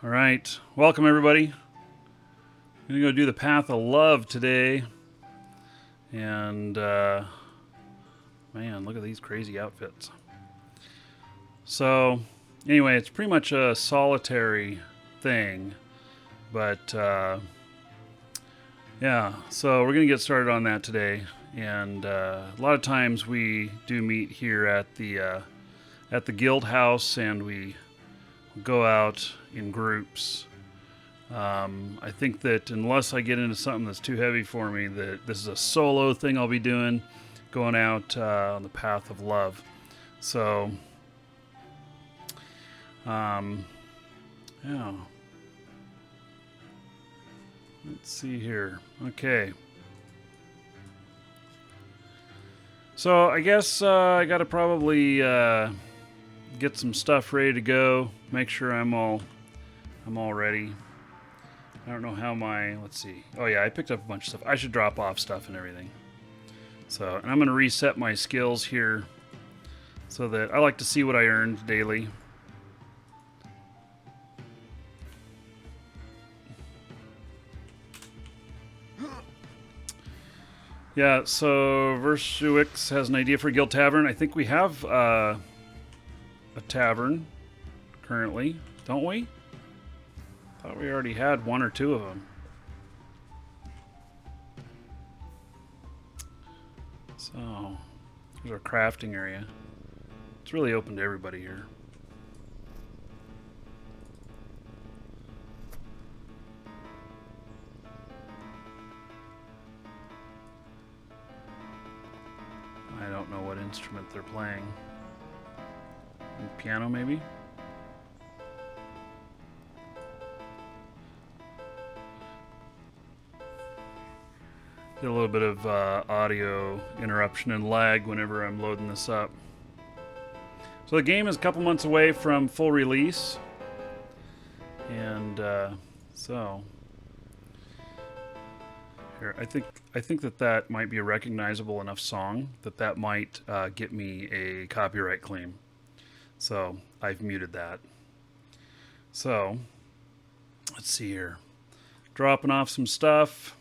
All right, welcome everybody. I'm gonna go do the Path of Love today, and man, look at these crazy outfits. So, anyway, it's pretty much a solitary thing, but yeah. So we're gonna get started on that today, and a lot of times we do meet here at the guild house, and we go out in groups. I think that unless I get into something that's too heavy for me, that this is a solo thing I'll be doing, going out on the Path of Love. So, yeah. Let's see here. Okay. So I guess I got to probably get some stuff ready to go. Make sure I'm all ready. I don't know how let's see. Oh yeah, I picked up a bunch of stuff. I should drop off stuff and everything. So, and I'm going to reset my skills here so that I like to see what I earned daily. Yeah, so Versuix has an idea for a guild tavern. I think we have a tavern currently, don't we? Thought we already had one or two of them. So, there's our crafting area. It's really open to everybody here. I don't know what instrument they're playing. Piano, maybe? Get a little bit of audio interruption and lag whenever I'm loading this up. So the game is a couple months away from full release, and so here I think that might be a recognizable enough song that might get me a copyright claim. So I've muted that. So let's see here, dropping off some stuff.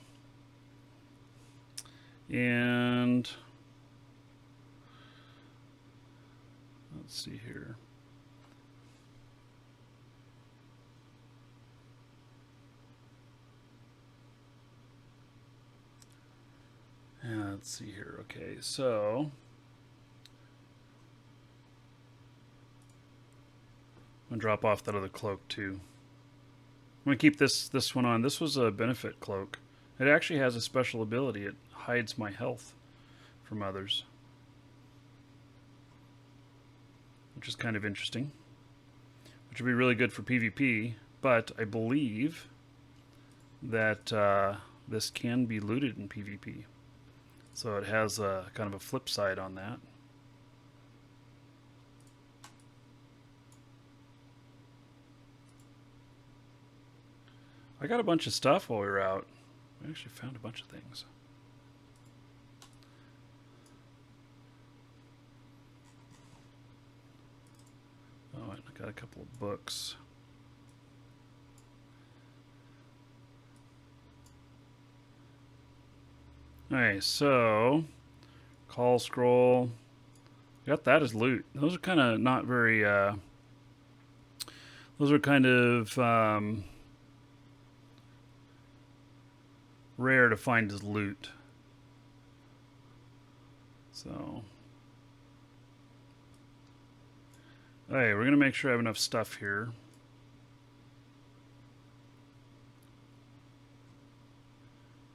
And let's see here. And let's see here. Okay, so I'm gonna drop off that other cloak too. I'm gonna keep this one on. This was a benefit cloak. It actually has a special ability. It hides my health from others, which is kind of interesting, which would be really good for PvP, but I believe that this can be looted in PvP, so it has a kind of a flip side on that. I got a bunch of stuff while we were out. I actually found a bunch of things. Oh, I got a couple of books. Alright, so call scroll. Got that as loot. Those are kind of not very those are kind of rare to find as loot. So, hey, we're gonna make sure I have enough stuff here.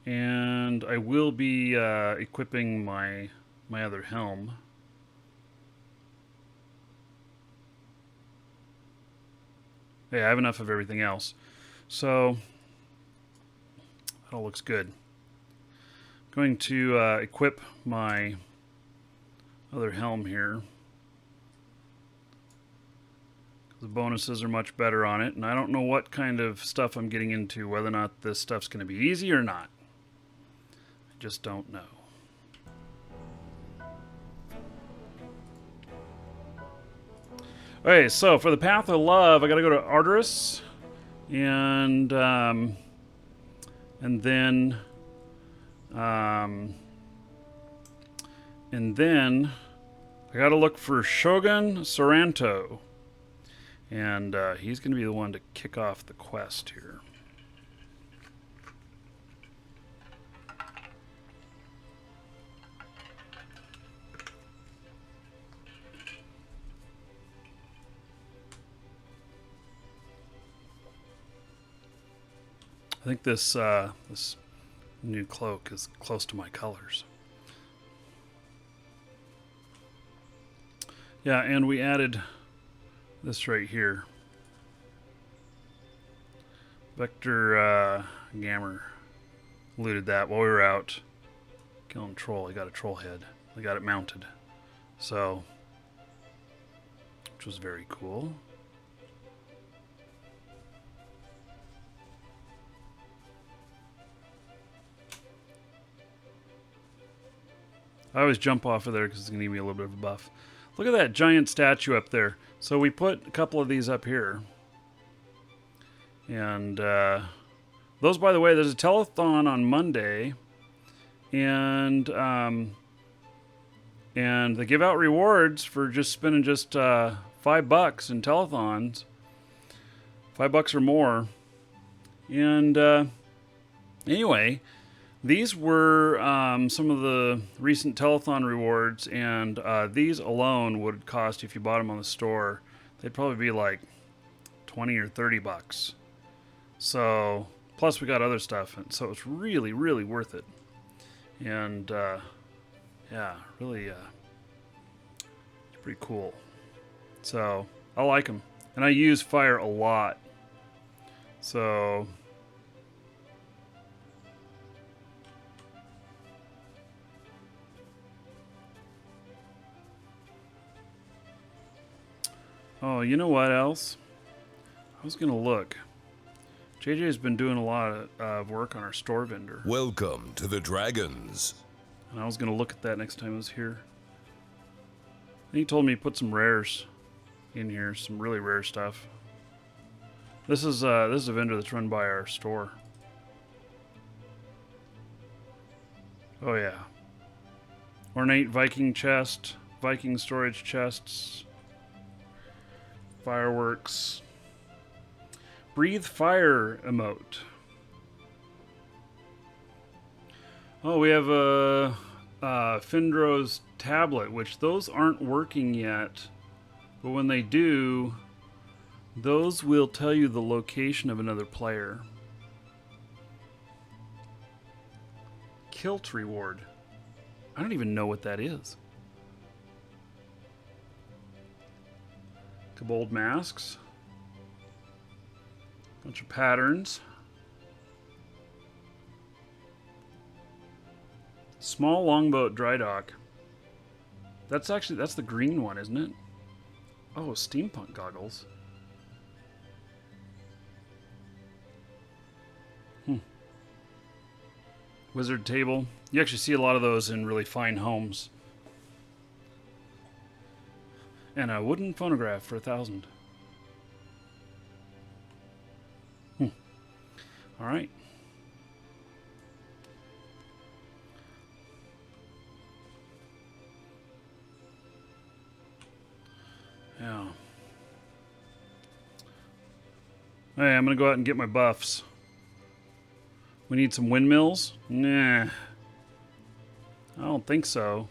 And I will be equipping my other helm. Hey, I have enough of everything else. So that all looks good. I'm going to equip my other helm here. The bonuses are much better on it, and I don't know what kind of stuff I'm getting into, whether or not this stuff's going to be easy or not. I just don't know. Okay, so for the Path of Love, I gotta go to Adoris, and then I gotta look for Shogun Sorrento, and he's gonna be the one to kick off the quest here. I think this this new cloak is close to my colors. Yeah, and we added this right here. Vector Gammer looted that while we were out killing troll. He got a troll head. I got it mounted. So, which was very cool. I always jump off of there because it's going to give me a little bit of a buff. Look at that giant statue up there. So we put a couple of these up here. And those, by the way, there's a telethon on Monday. And they give out rewards for just spending just $5 in telethons. $5 or more. And anyway, these were some of the recent telethon rewards, and these alone would cost, if you bought them on the store, they'd probably be like $20 or $30. So, plus we got other stuff, and so it's really, really worth it. And yeah, really, it's pretty cool. So I like them, and I use fire a lot. So. Oh, you know what else? I was going to look. JJ's been doing a lot of work on our store vendor. Welcome to the Dragons. And I was going to look at that next time I was here. And he told me to put some rares in here, some really rare stuff. This is a vendor that's run by our store. Oh yeah. Ornate Viking chest, Viking storage chests. Fireworks. Breathe fire emote. Oh, we have a Findro's tablet, which those aren't working yet. But when they do, those will tell you the location of another player. Kilt reward. I don't even know what that is. Kobold masks. Bunch of patterns. Small longboat dry dock. That's the green one, isn't it? Oh, steampunk goggles. Wizard table. You actually see a lot of those in really fine homes. And a wooden phonograph for 1,000. All right. Yeah. Hey, I'm gonna go out and get my buffs. We need some windmills? Nah. I don't think so.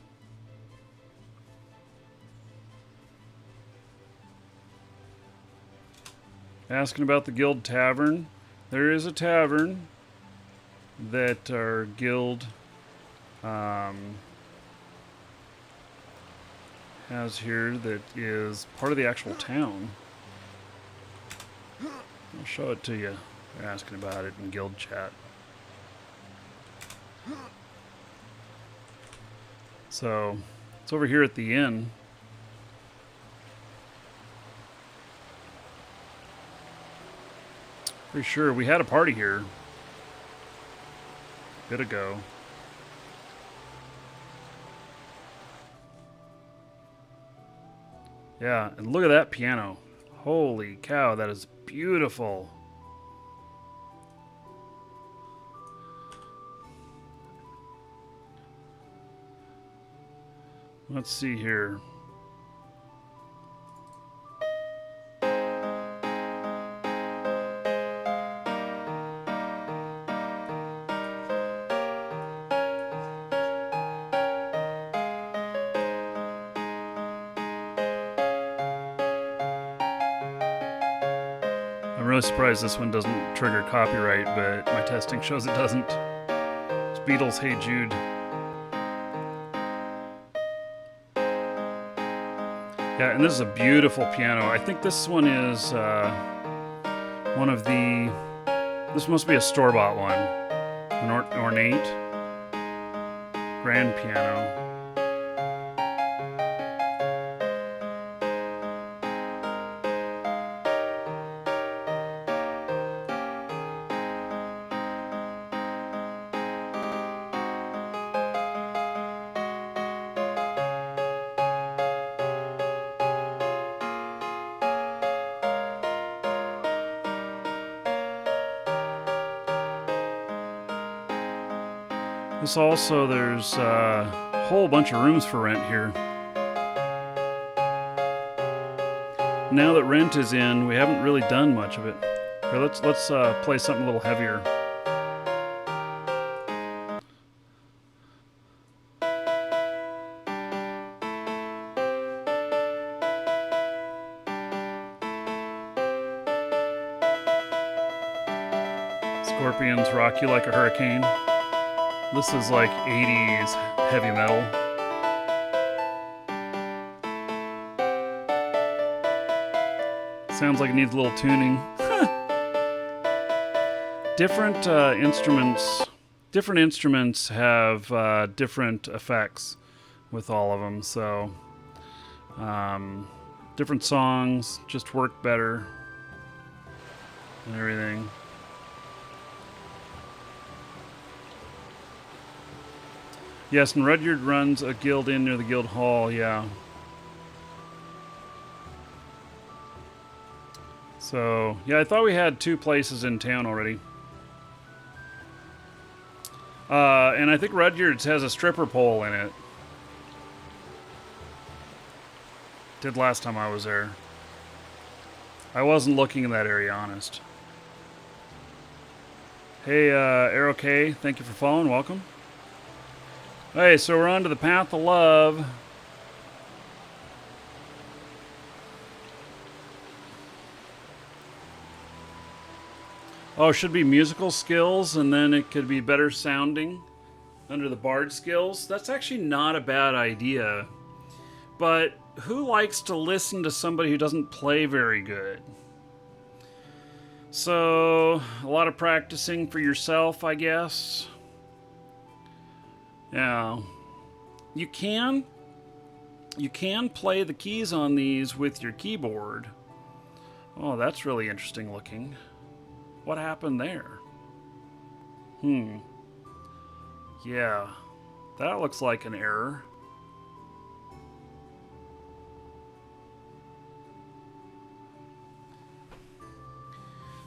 Asking about the guild tavern. There is a tavern that our guild has here that is part of the actual town. I'll show it to you. They're asking about it in guild chat. So it's over here at the inn. Pretty sure we had a party here a bit ago. Yeah, and look at that piano. Holy cow, that is beautiful. Let's see here. I'm really surprised this one doesn't trigger copyright, but my testing shows it doesn't. It's Beatles' Hey Jude. Yeah, and this is a beautiful piano. I think this one is one of the... This must be a store-bought one. An ornate grand piano. This also, there's a whole bunch of rooms for rent here. Now that rent is in, we haven't really done much of it. Here, let's play something a little heavier. Scorpions rock you like a hurricane. This is like 80s heavy metal. Sounds like it needs a little tuning. Different instruments have different effects with all of them. So different songs just work better and everything. Yes, and Rudyard runs a guild in near the guild hall, yeah. So, yeah, I thought we had 2 places in town already. And I think Rudyard's has a stripper pole in it. Did last time I was there. I wasn't looking in that area, honest. Hey, Arrow K, thank you for following, welcome. Hey, so we're on to the Path of Love. Oh, it should be musical skills, and then it could be better sounding under the bard skills. That's actually not a bad idea. But who likes to listen to somebody who doesn't play very good? So, a lot of practicing for yourself, I guess. Yeah, you can play the keys on these with your keyboard. Oh, that's really interesting looking. What happened there? Yeah, that looks like an error.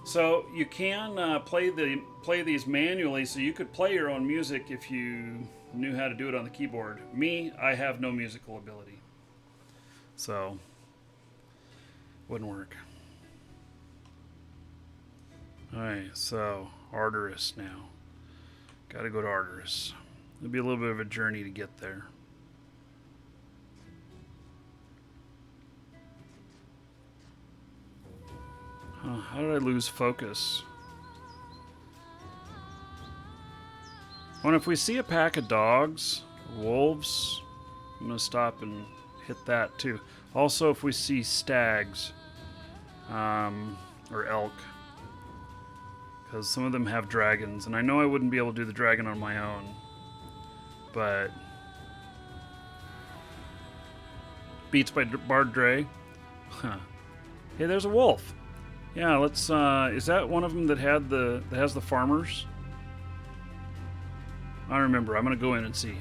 So you can play these manually, so you could play your own music if you knew how to do it on the keyboard. Me, I have no musical ability, so wouldn't work. Alright, so Adoris now. Gotta go to Adoris. It'll be a little bit of a journey to get there. How did I lose focus? Well, if we see a pack of dogs, wolves, I'm going to stop and hit that too. Also, if we see stags, or elk, because some of them have dragons, and I know I wouldn't be able to do the dragon on my own, but Beats by Bard Dre. Huh. Hey, there's a wolf. Yeah, let's. Is that one of them that has the farmers? I don't remember. I'm gonna go in and see.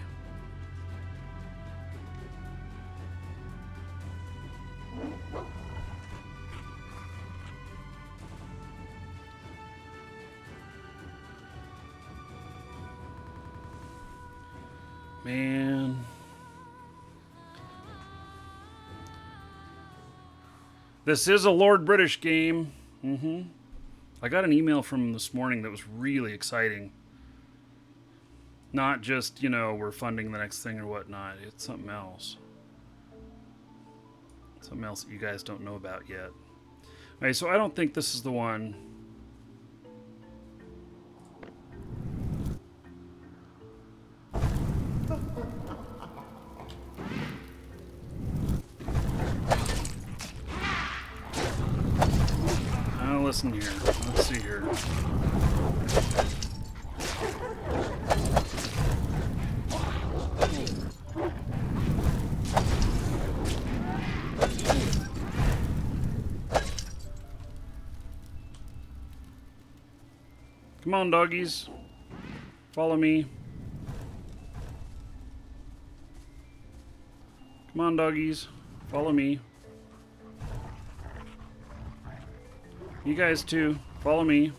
Man, This is a Lord British game. I got an email from him this morning that was really exciting. Not just, you know, we're funding the next thing or whatnot. It's something else. Something else that you guys don't know about yet. Okay, so I don't think this is the one. Now listen here. Let's see here. Come on, doggies. Follow me. Come on, doggies. Follow me. You guys too. Follow me.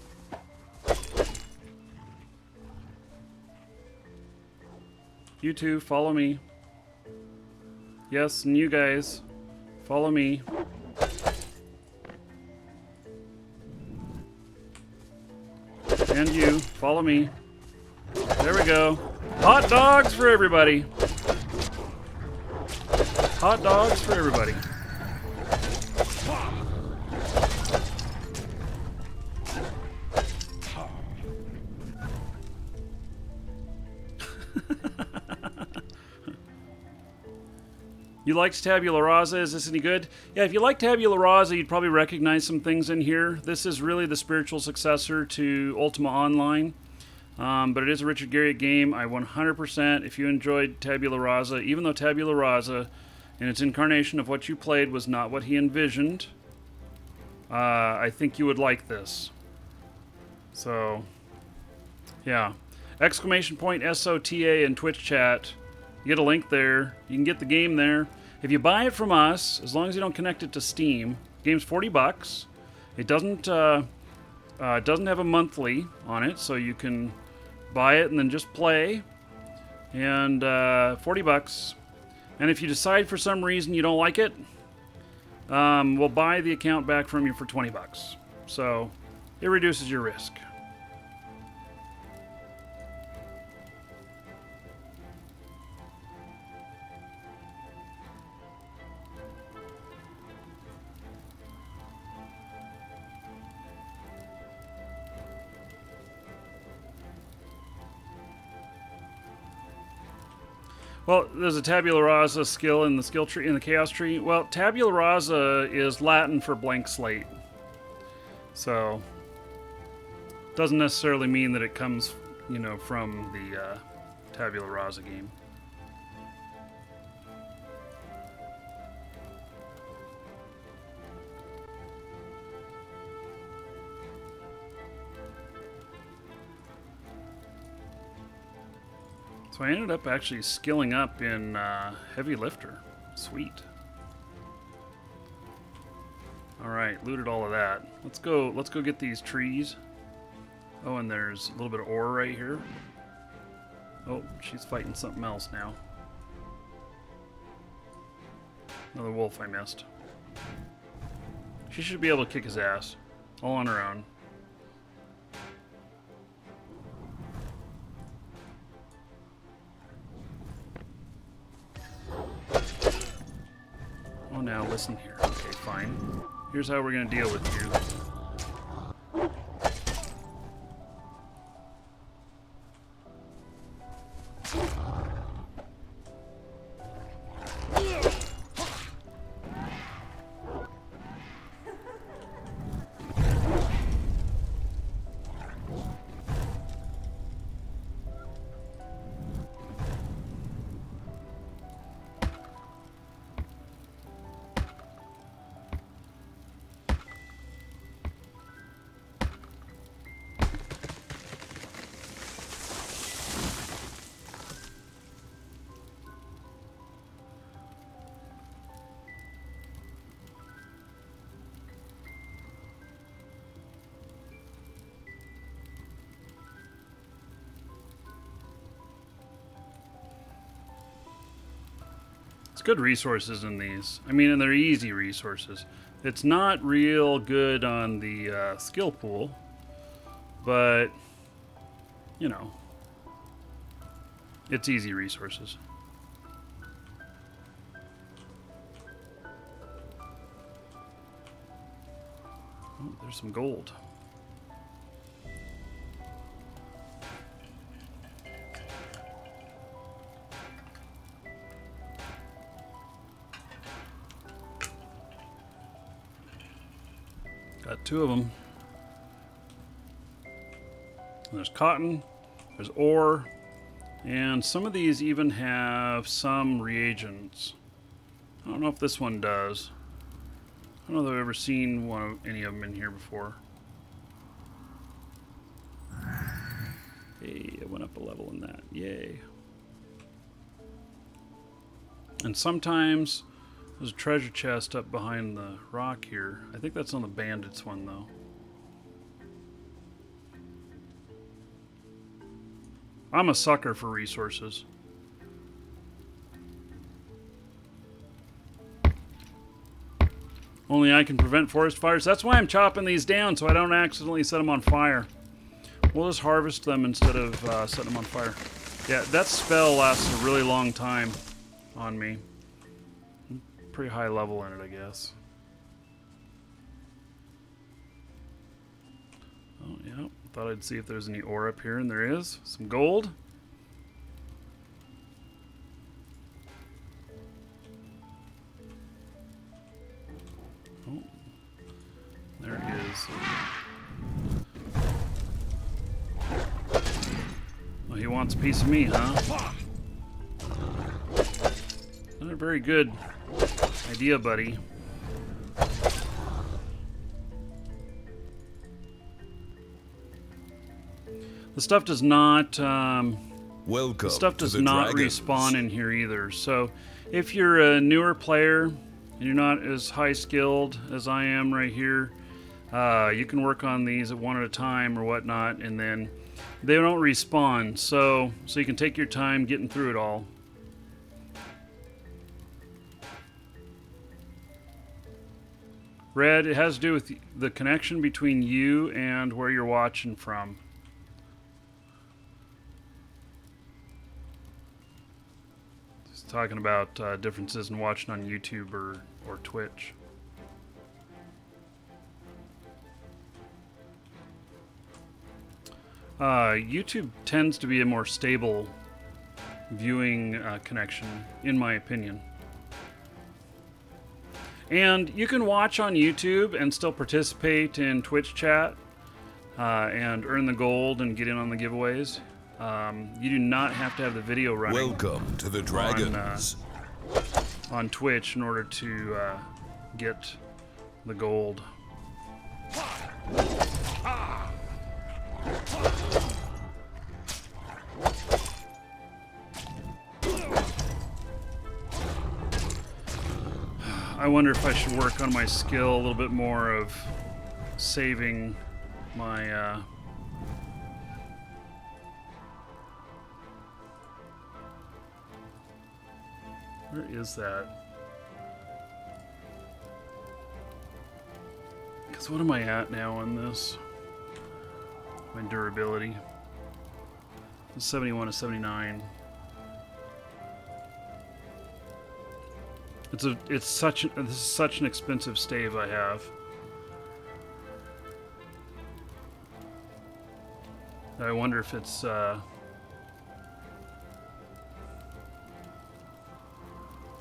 You two, follow me. Yes, and you guys, follow me. And you, follow me. There we go. Hot dogs for everybody. Hot dogs for everybody. You liked Tabula Rasa? Is this any good? Yeah, if you like Tabula Rasa, you'd probably recognize some things in here. This is really the spiritual successor to Ultima Online, but it is a Richard Garriott game. I 100%, if you enjoyed Tabula Rasa, even though Tabula Rasa, in its incarnation of what you played, was not what he envisioned, I think you would like this. So, yeah. Exclamation point SOTA in Twitch chat. You get a link there. You can get the game there. If you buy it from us, as long as you don't connect it to Steam, the game's $40. It doesn't have a monthly on it, so you can buy it and then just play. And $40. And if you decide for some reason you don't like it, we'll buy the account back from you for $20. So it reduces your risk. Well, there's a Tabula Rasa skill in the skill tree, in the chaos tree. Well, Tabula Rasa is Latin for blank slate. So, doesn't necessarily mean that it comes, you know, from the Tabula Rasa game. So I ended up actually skilling up in Heavy Lifter. Sweet. All right, looted all of that. Let's go get these trees. Oh, and there's a little bit of ore right here. Oh, she's fighting something else now. Another wolf I missed. She should be able to kick his ass. All on her own. Oh, now listen here. Okay, fine. Here's how we're gonna deal with you. It's good resources in these. I mean, and they're easy resources. It's not real good on the skill pool, but, you know, it's easy resources. Oh, there's some gold. Got 2 of them. There's cotton, there's ore, and some of these even have some reagents. I don't know if this one does. I don't know if I've ever seen any of them in here before. Hey, I went up a level in that. Yay. And sometimes there's a treasure chest up behind the rock here. I think that's on the bandits one, though. I'm a sucker for resources. Only I can prevent forest fires. That's why I'm chopping these down, so I don't accidentally set them on fire. We'll just harvest them instead of setting them on fire. Yeah, that spell lasts a really long time on me. Pretty high level in it, I guess. Oh, yeah. Thought I'd see if there's any ore up here, and there is. Some gold. Oh, there it is. Well, he wants a piece of me, huh? Not a very good idea, buddy. The stuff does not Welcome the stuff to does the not Dragons. respawn in here either. So if you're a newer player and you're not as high skilled as I am right here, you can work on these at one at a time or whatnot, and then they don't respawn. So you can take your time getting through it all. Red, it has to do with the connection between you and where you're watching from. It's talking about differences in watching on YouTube or Twitch. YouTube tends to be a more stable viewing connection, in my opinion. And you can watch on YouTube and still participate in Twitch chat and earn the gold and get in on the giveaways. You do not have to have the video running. Welcome to the Dragons. On Twitch in order to get the gold. I wonder if I should work on my skill a little bit more of saving my where is that? Because what am I at now on this? My durability. 71 to 79. This is such an expensive stave I have. I wonder if it's I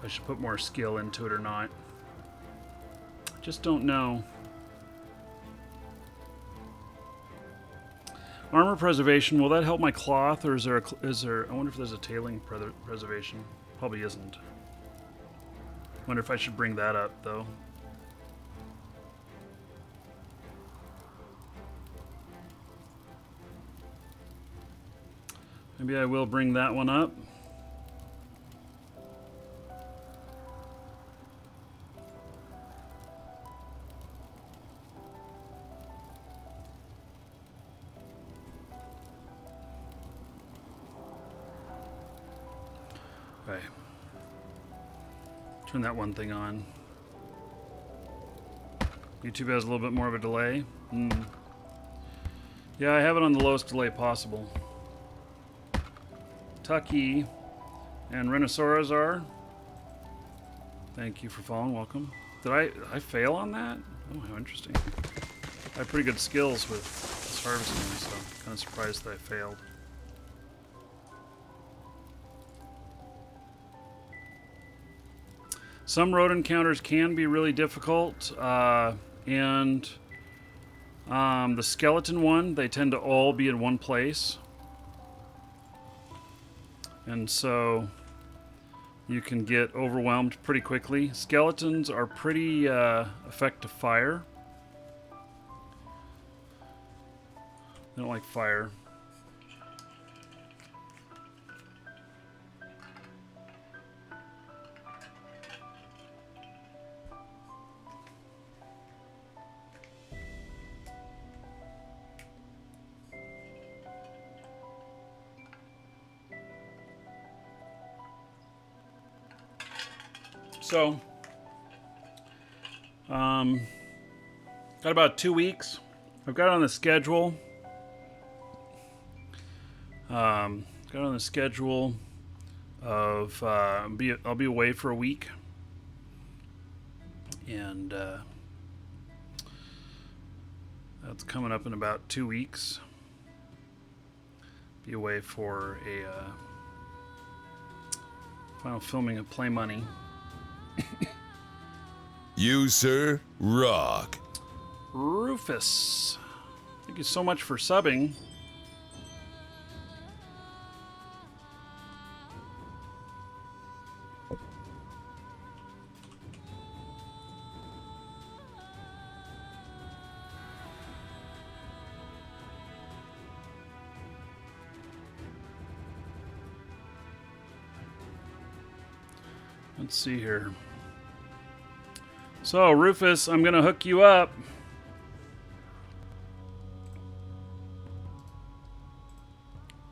should put more skill into it or not. I just don't know. Armor preservation, will that help my cloth, or is there I wonder if there's a tailing preservation. Probably isn't. Wonder if I should bring that up, though. Maybe I will bring that one up. Okay. Turn that one thing on. YouTube has a little bit more of a delay. Yeah, I have it on the lowest delay possible. Tucky and Rhinoceros. Thank you for following. Welcome. Did I fail on that? Oh, how interesting. I have pretty good skills with this harvesting, so I'm kind of surprised that I failed. Some road encounters can be really difficult, and the skeleton one, they tend to all be in one place. And so you can get overwhelmed pretty quickly. Skeletons are pretty effective fire. They don't like fire. So, got about 2 weeks. I've got it on the schedule. Got on the schedule of I'll be away for a week, and that's coming up in about 2 weeks. Be away for a final filming of Play Money. You, sir, rock. Rufus, thank you so much for subbing. Let's see here. So, Rufus, I'm going to hook you up.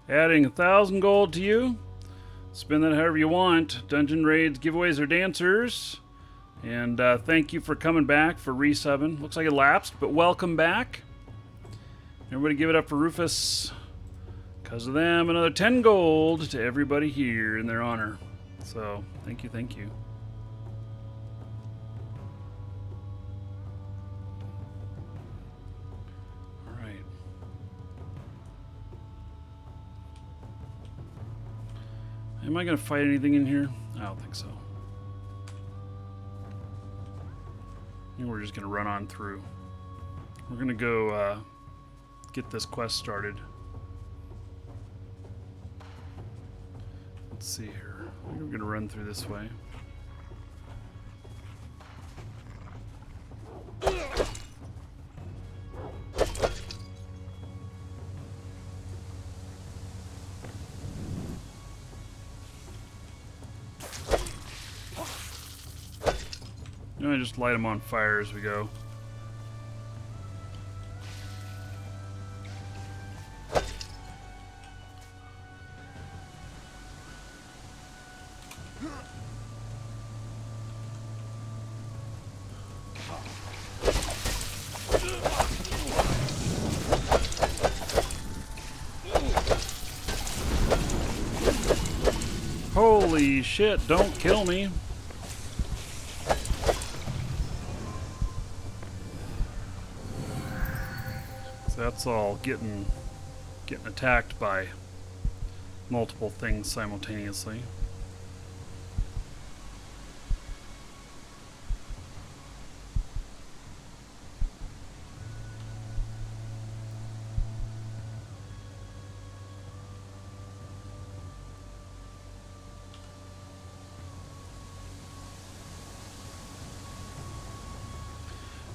Adding 1,000 gold to you. Spend that however you want. Dungeon raids, giveaways, or dancers. And thank you for coming back for resubbing. Looks like it lapsed, but welcome back. Everybody give it up for Rufus. Because of them, another 10 gold to everybody here in their honor. So, thank you, thank you. Alright. Am I going to fight anything in here? I don't think so. I think we're just going to run on through. We're going to go get this quest started. Let's see here. I think we're going to run through this way. I'm going to just light them on fire as we go. Holy shit, don't kill me. So that's all getting attacked by multiple things simultaneously.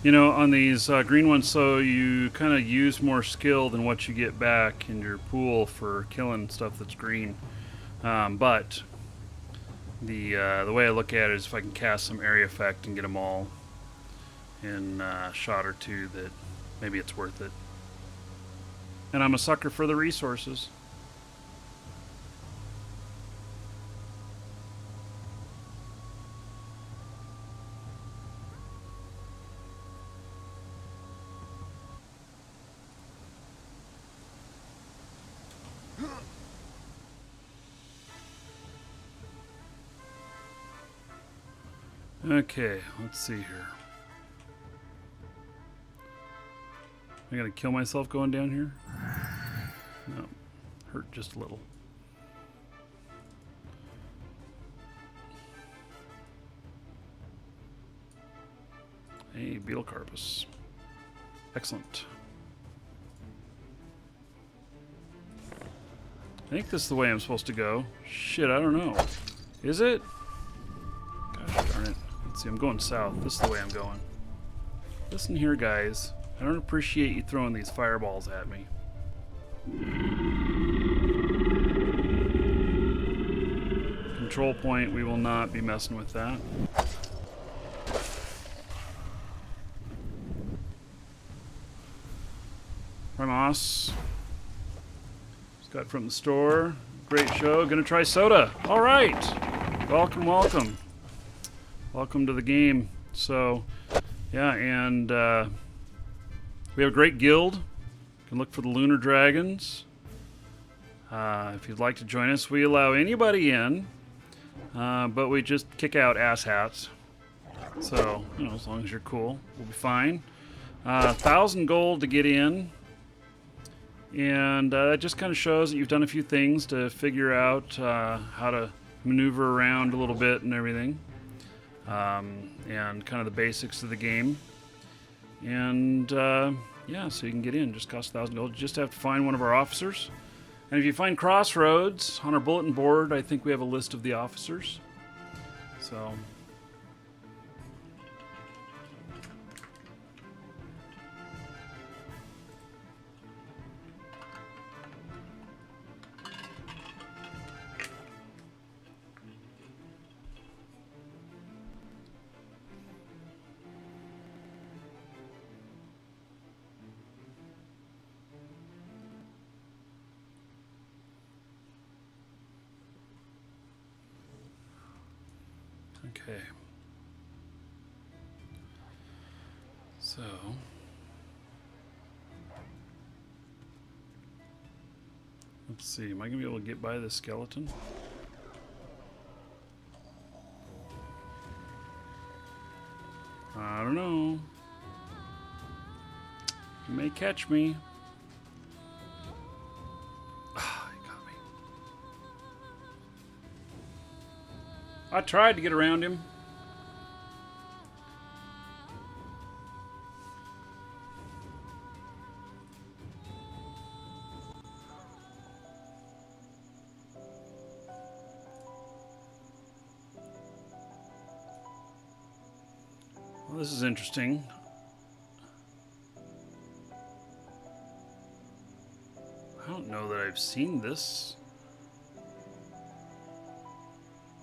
You know, on these green ones, so you kind of use more skill than what you get back in your pool for killing stuff that's green. But the way I look at it is if I can cast some area effect and get them all in a shot or two, that maybe it's worth it. And I'm a sucker for the resources. Okay, let's see here. Am I gonna kill myself going down here? No, hurt just a little. Hey, beetle carpus. Excellent. I think this is the way I'm supposed to go. Shit, I don't know. Is it? Gosh darn it. Let's see, I'm going south. This is the way I'm going. Listen here, guys. I don't appreciate you throwing these fireballs at me. Control point, we will not be messing with that. Moss. Just got from the store. Great show. Gonna try SotA. All right. Welcome, welcome. Welcome to the game. So, yeah, and we have a great guild. You can look for the Lunar Dragons. If you'd like to join us, we allow anybody in, but we just kick out asshats. So, you know, as long as you're cool, we'll be fine. 1,000 gold to get in. And that just kind of shows that you've done a few things to figure out how to maneuver around a little bit and everything. And kind of the basics of the game. And yeah, so you can get in. Just costs 1,000 gold. You just have to find one of our officers. And if you find Crossroads on our bulletin board, I think we have a list of the officers. So... Okay. So let's see, am I gonna be able to get by this skeleton? I don't know. You may catch me. I tried to get around him. Well, this is interesting. I don't know that I've seen this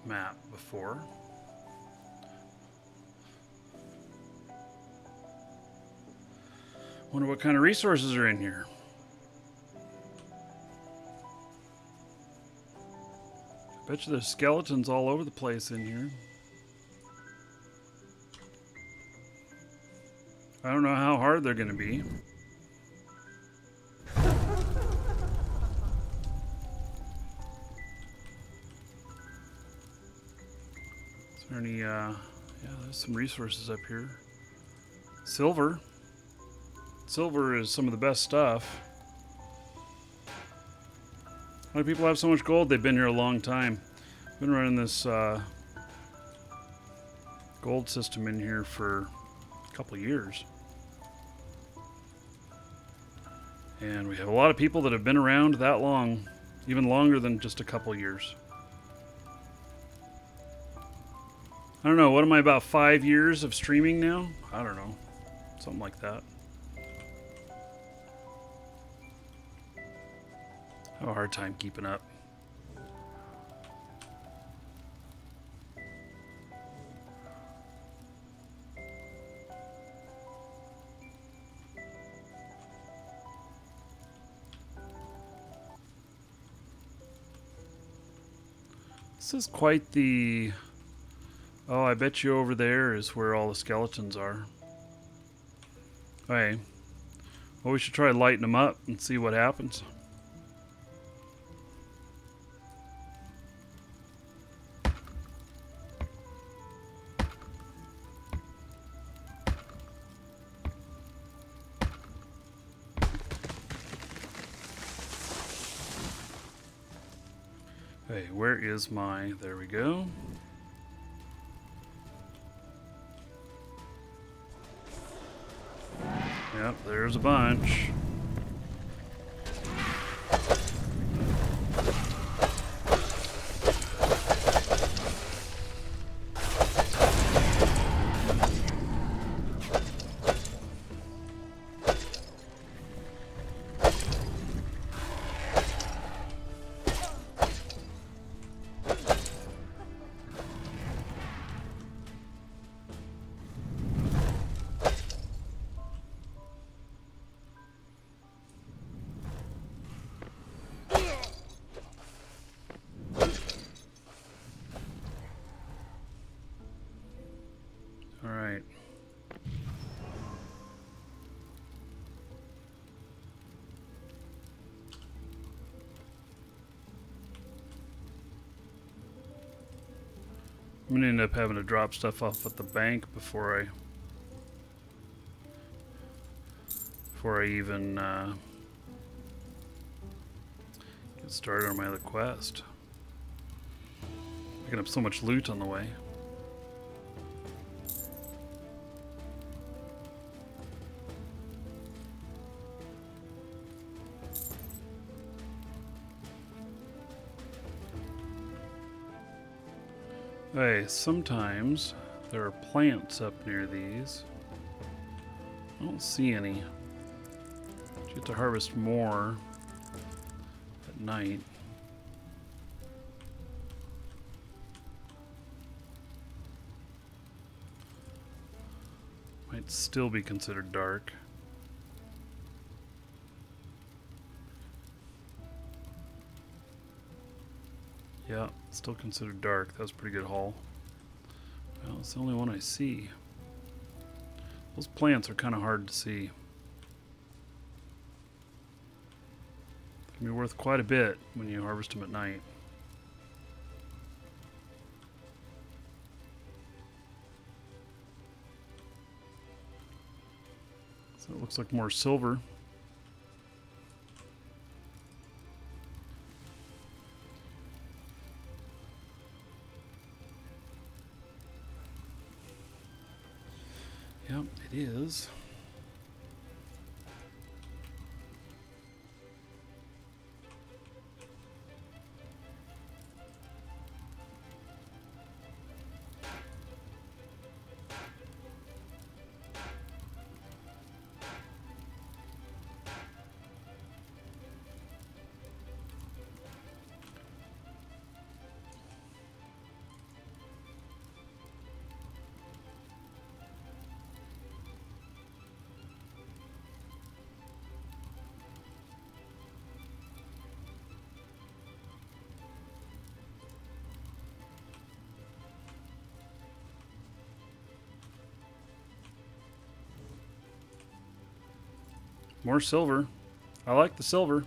map before. Wonder what kind of resources are in here. Bet you there's skeletons all over the place in here. I don't know how hard they're going to be. Is there any, yeah, there's some resources up here. Silver. Silver is some of the best stuff. Why do people have so much gold? They've been here a long time. Been running this gold system in here for a couple of years. And we have a lot of people that have been around that long, even longer than just a couple of years. I don't know, what am I, about 5 years of streaming now? I don't know, something like that. I have a hard time keeping up. This is quite the... Oh, I bet you over there is where all the skeletons are. Okay. Well, we should try lighting them up and see what happens. Okay, where is my... There we go. Yep, there's a bunch. All right. I'm gonna end up having to drop stuff off at the bank before I even get started on my other quest. Picking up so much loot on the way. Okay, sometimes there are plants up near these. I don't see any. You have to harvest more at night. Might still be considered dark. Yeah, still considered dark. That was a pretty good haul. Well, it's the only one I see. Those plants are kind of hard to see. They can be worth quite a bit when you harvest them at night. So it looks like more silver. Yep, it is. More silver. I like the silver.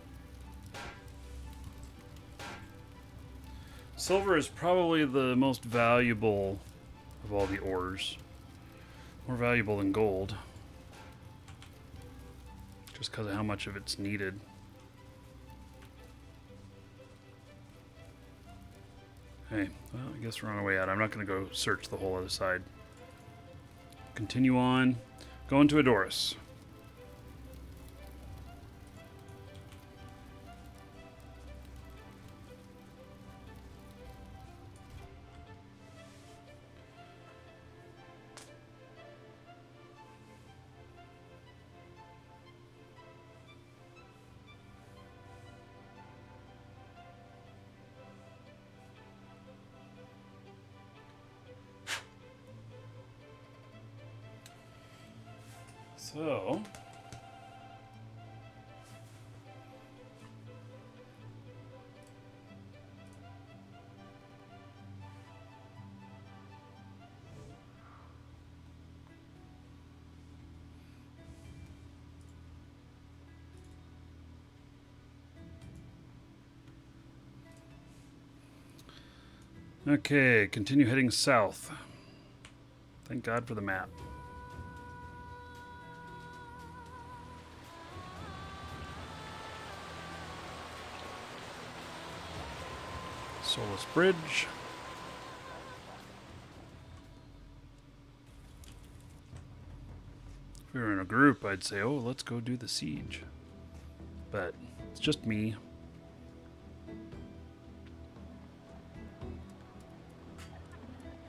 Silver is probably the most valuable of all the ores. More valuable than gold. Just because of how much of it's needed. Hey, well, I guess we're on our way out. I'm not going to go search the whole other side. Continue on. Going to Adoris. So, okay, continue heading south. Thank God for the map. Soulless Bridge. If we were in a group, I'd say, oh, let's go do the siege. But it's just me.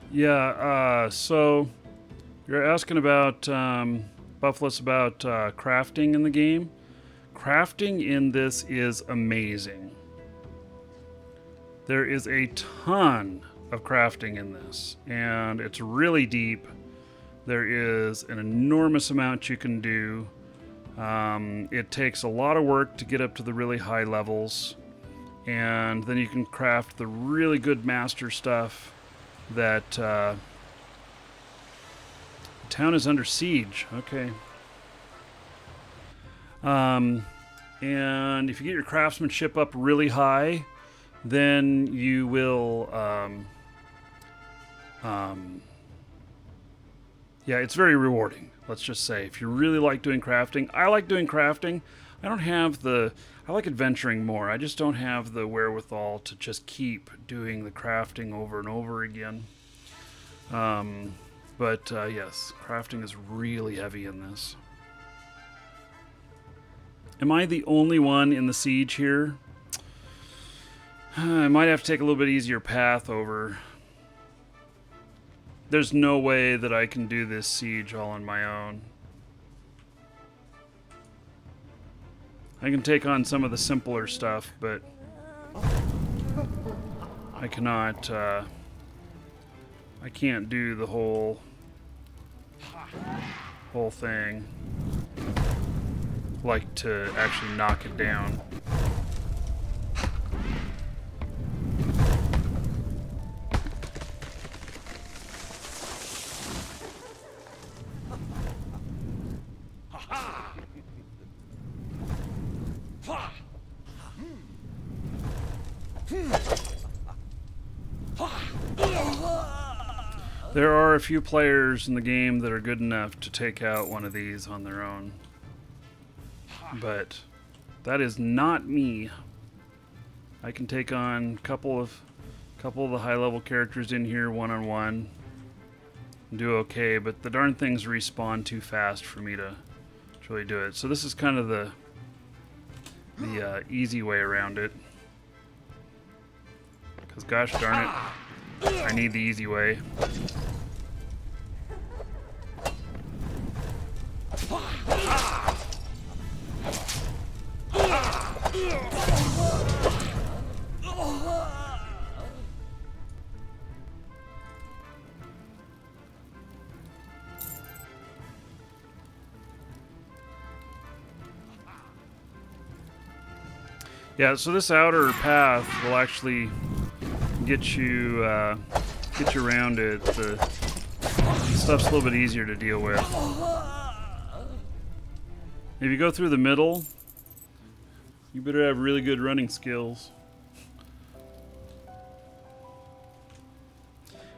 Yeah, so you're asking about, Buffalo's about crafting in the game. Crafting in this is amazing. There is a ton of crafting in this, and it's really deep. There is an enormous amount you can do. It takes a lot of work to get up to the really high levels, and then you can craft the really good master stuff that the town is under siege. Okay. And if you get your craftsmanship up really high, then you will yeah, it's very rewarding. Let's just say, if you really like doing crafting, I like doing crafting. I like adventuring more. I just don't have the wherewithal to just keep doing the crafting over and over again. But yes, crafting is really heavy in this. Am I the only one in the siege here? I might have to take a little bit easier path over. There's no way that I can do this siege all on my own. I can take on some of the simpler stuff, but I cannot, I can't do the whole thing. Like to actually knock it down. There are a few players in the game that are good enough to take out one of these on their own. But that is not me. I can take on a couple of the high-level characters in here one-on-one and do okay, but the darn things respawn too fast for me to really do it. So this is kind of the easy way around it. Because gosh darn it, I need the easy way. Yeah, so this outer path will actually get you around it. The stuff's a little bit easier to deal with. If you go through the middle, you better have really good running skills.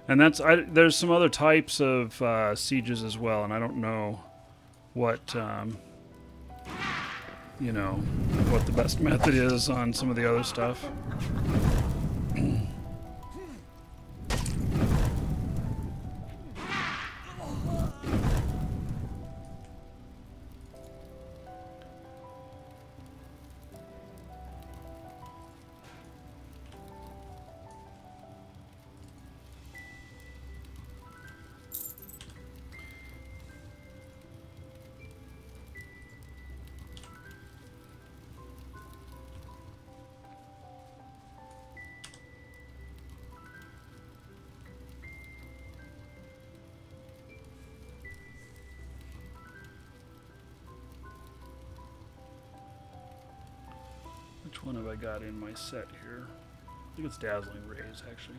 And there's some other types of sieges as well, and I don't know what you know, what the best method is on some of the other stuff. Which one have I got in my set here? I think it's Dazzling Rays, actually.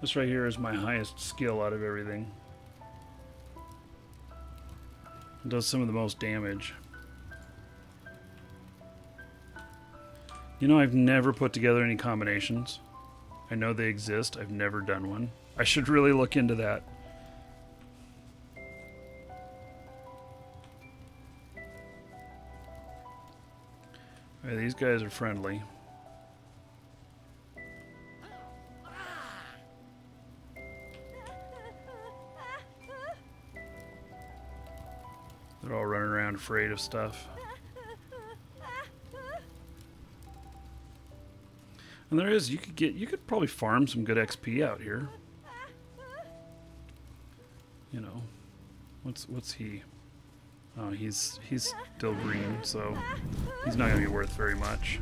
This right here is my highest skill out of everything. It does some of the most damage. You know, I've never put together any combinations. I know they exist. I've never done one. I should really look into that. Hey, these guys are friendly. They're all running around afraid of stuff. And there is, you could probably farm some good XP out here. You know, what's he? Oh, he's still green, so he's not gonna be worth very much.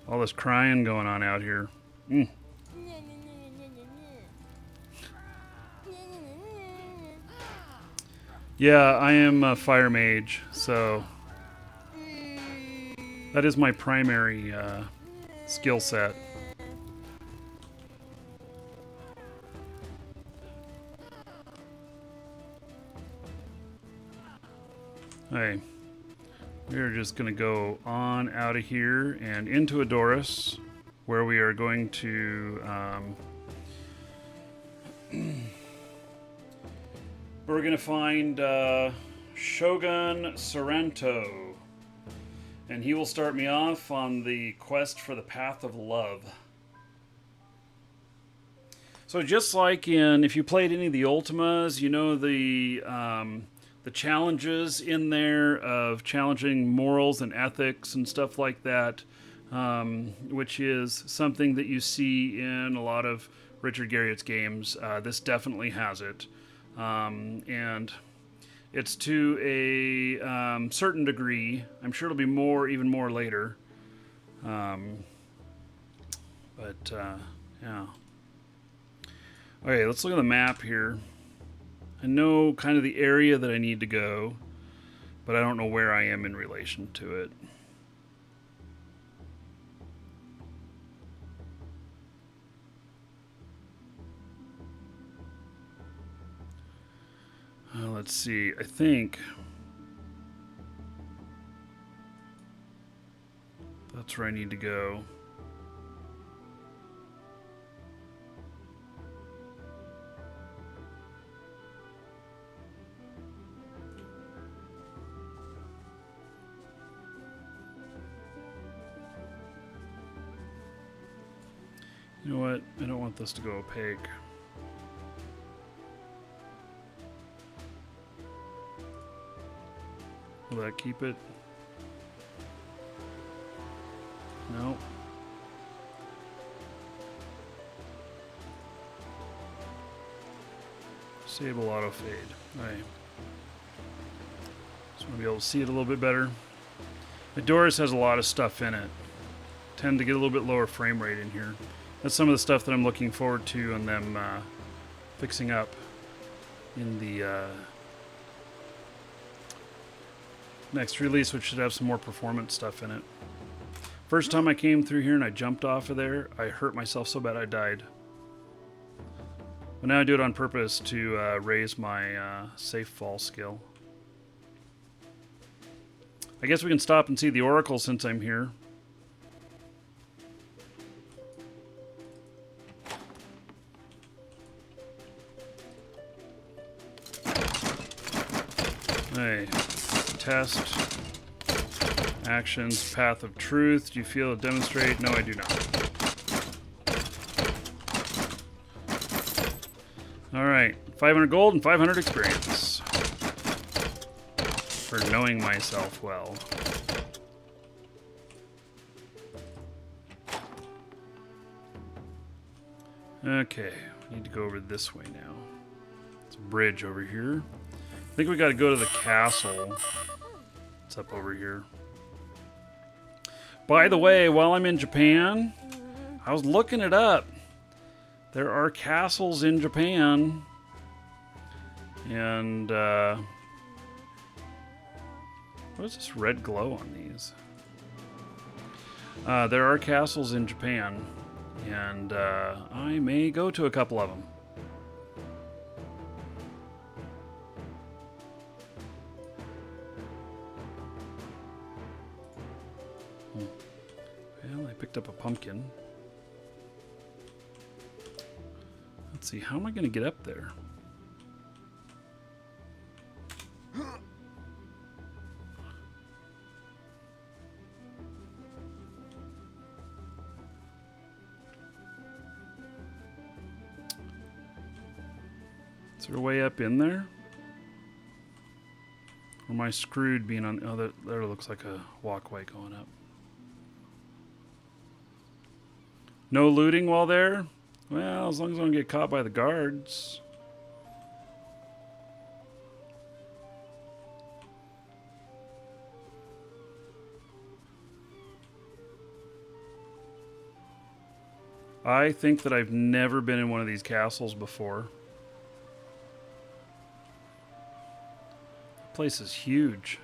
All this crying going on out here. Mm. Yeah, I am a fire mage, so that is my primary skill set. Hey, we're just going to go on out of here and into Adoris, where we are going to we're going to find Shogun Sorrento, and he will start me off on the quest for the Path of Love. So just like if you played any of the Ultimas, you know the challenges in there of challenging morals and ethics and stuff like that, which is something that you see in a lot of Richard Garriott's games. This definitely has it. And it's to a certain degree. I'm sure it'll be even more later. Yeah. Okay, let's look at the map here. I know kind of the area that I need to go, but I don't know where I am in relation to it. Let's see, I think that's where I need to go. You know what? I don't want this to go opaque. Will that keep it? No. Disable auto fade. Alright. Just want to be able to see it a little bit better. Adoris has a lot of stuff in it. Tend to get a little bit lower frame rate in here. That's some of the stuff that I'm looking forward to and them fixing up in the next release, which should have some more performance stuff in it. First time I came through here and I jumped off of there, I hurt myself so bad I died. But now I do it on purpose to raise my safe fall skill. I guess we can stop and see the Oracle since I'm here. Hey, test. Actions, path of truth. Do you feel it demonstrate? No, I do not. Alright, 500 gold and 500 experience. For knowing myself well. Okay, we need to go over this way now. It's a bridge over here. I think we got to go to the castle. It's up over here. By the way, while I'm in Japan, I was looking it up. There are castles in Japan. And, what is this red glow on these? There are castles in Japan. And, I may go to a couple of them. Well, I picked up a pumpkin. Let's see, how am I going to get up there? Is there a way up in there? Or am I screwed being on... Oh, there looks like a walkway going up. No looting while there? Well, as long as I don't get caught by the guards. I think that I've never been in one of these castles before. The place is huge.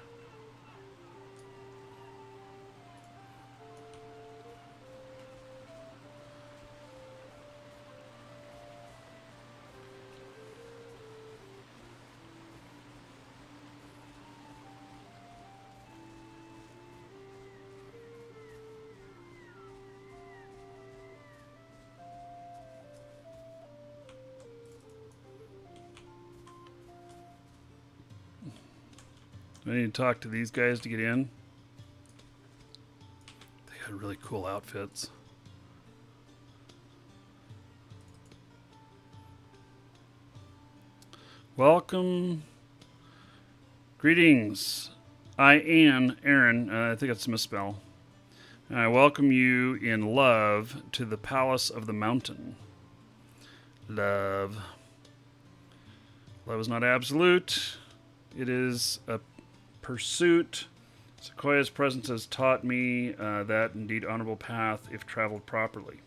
I need to talk to these guys to get in. They got really cool outfits. Welcome. Greetings. I am Aaron. I think that's a misspell. And I welcome you in love to the Palace of the Mountain. Love. Love is not absolute. It is a pursuit. Sequoia's presence has taught me that indeed honorable path if traveled properly.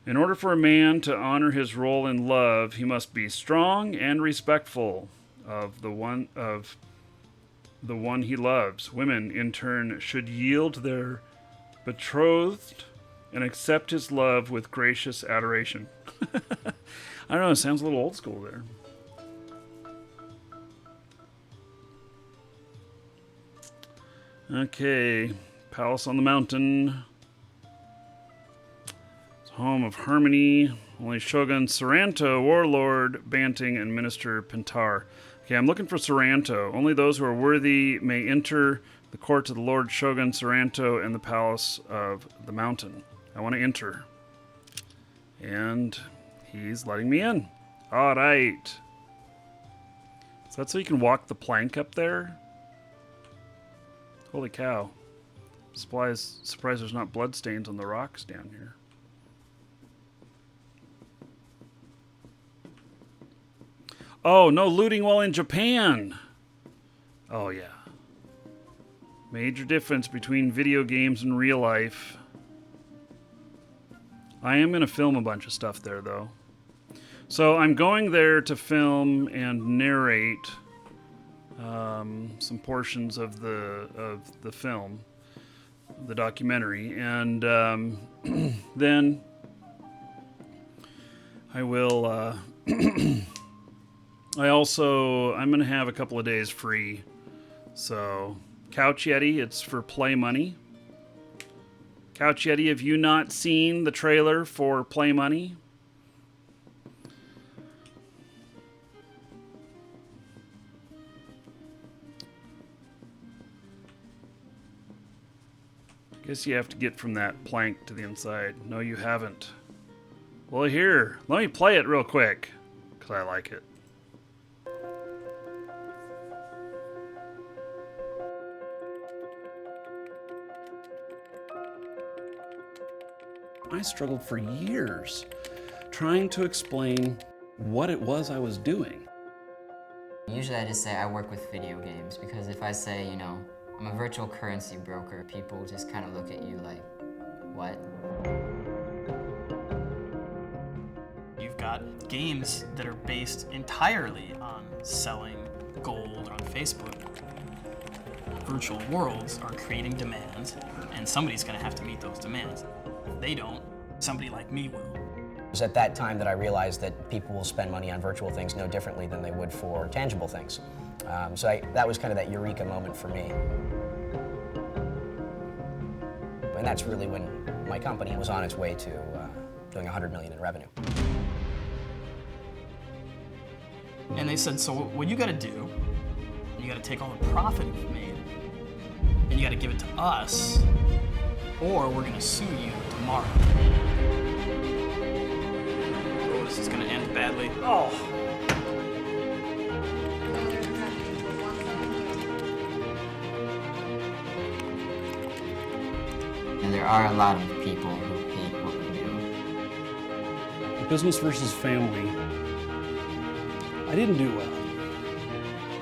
In order for a man to honor his role in love, he must be strong and respectful of the one he loves. Women, in turn, should yield to their betrothed and accept his love with gracious adoration. I don't know, it sounds a little old school there. Okay, Palace on the Mountain. It's home of harmony. Only Shogun Saranto, Warlord Banting, and Minister Pentar. Okay, I'm looking for Saranto. Only those who are worthy may enter the court of the Lord Shogun Saranto and the Palace of the Mountain. I want to enter. And he's letting me in. All right. So that's so you can walk the plank up there? Holy cow. Surprised there's not bloodstains on the rocks down here. Oh, no looting while in Japan. Oh, yeah. Major difference between video games and real life. I am going to film a bunch of stuff there, though. So I'm going there to film and narrate some portions of the film, the documentary, and then I will. I'm going to have a couple of days free. So Couch Yeti, it's for Play Money. Couch Yeti, have you not seen the trailer for Play Money? Guess you have to get from that plank to the inside. No, you haven't. Well, here, let me play it real quick, because I like it. I struggled for years trying to explain what it was I was doing. Usually I just say I work with video games, because if I say, I'm a virtual currency broker, people just kind of look at you like, what? You've got games that are based entirely on selling gold on Facebook. Virtual worlds are creating demands, and somebody's going to have to meet those demands. If they don't, somebody like me will. It was at that time that I realized that people will spend money on virtual things no differently than they would for tangible things. That was kind of that eureka moment for me. And that's really when my company was on its way to doing $100 million in revenue. And they said, so what you got to do, you got to take all the profit we've made, and you got to give it to us, or we're going to sue you tomorrow. What was is going to end badly. Oh. And there are a lot of people who hate what we do. Business versus family. I didn't do well.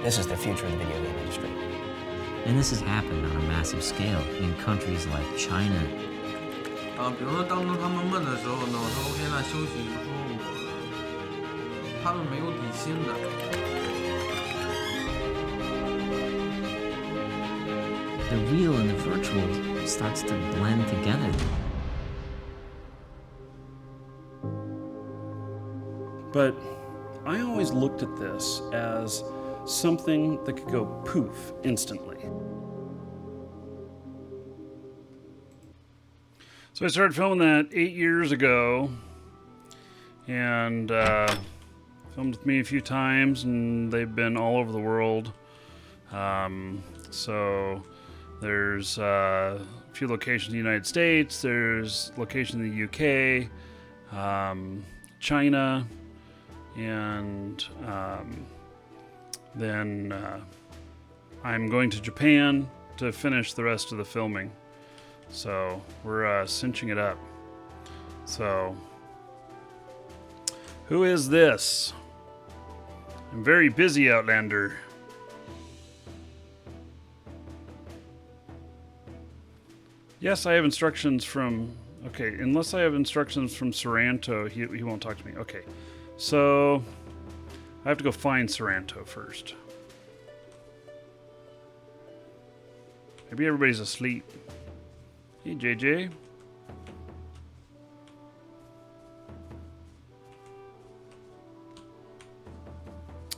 This is the future of the video game industry. And this has happened on a massive scale in countries like China. 比如说当中他们问的时候呢，我说 OK， 那休息，说他们没有底薪的。The real and the virtual starts to blend together. But I always looked at this as something that could go poof instantly. So I started filming that 8 years ago, and filmed with me a few times, and they've been all over the world. So there's a few locations in the United States, there's locations in the UK, China, and then I'm going to Japan to finish the rest of the filming. So we're cinching it up. So who is this? I'm very busy, Outlander. Yes, I have instructions from... Okay, unless I have instructions from Saranto, he won't talk to me. Okay, so I have to go find Saranto first. Maybe everybody's asleep. Hey, JJ.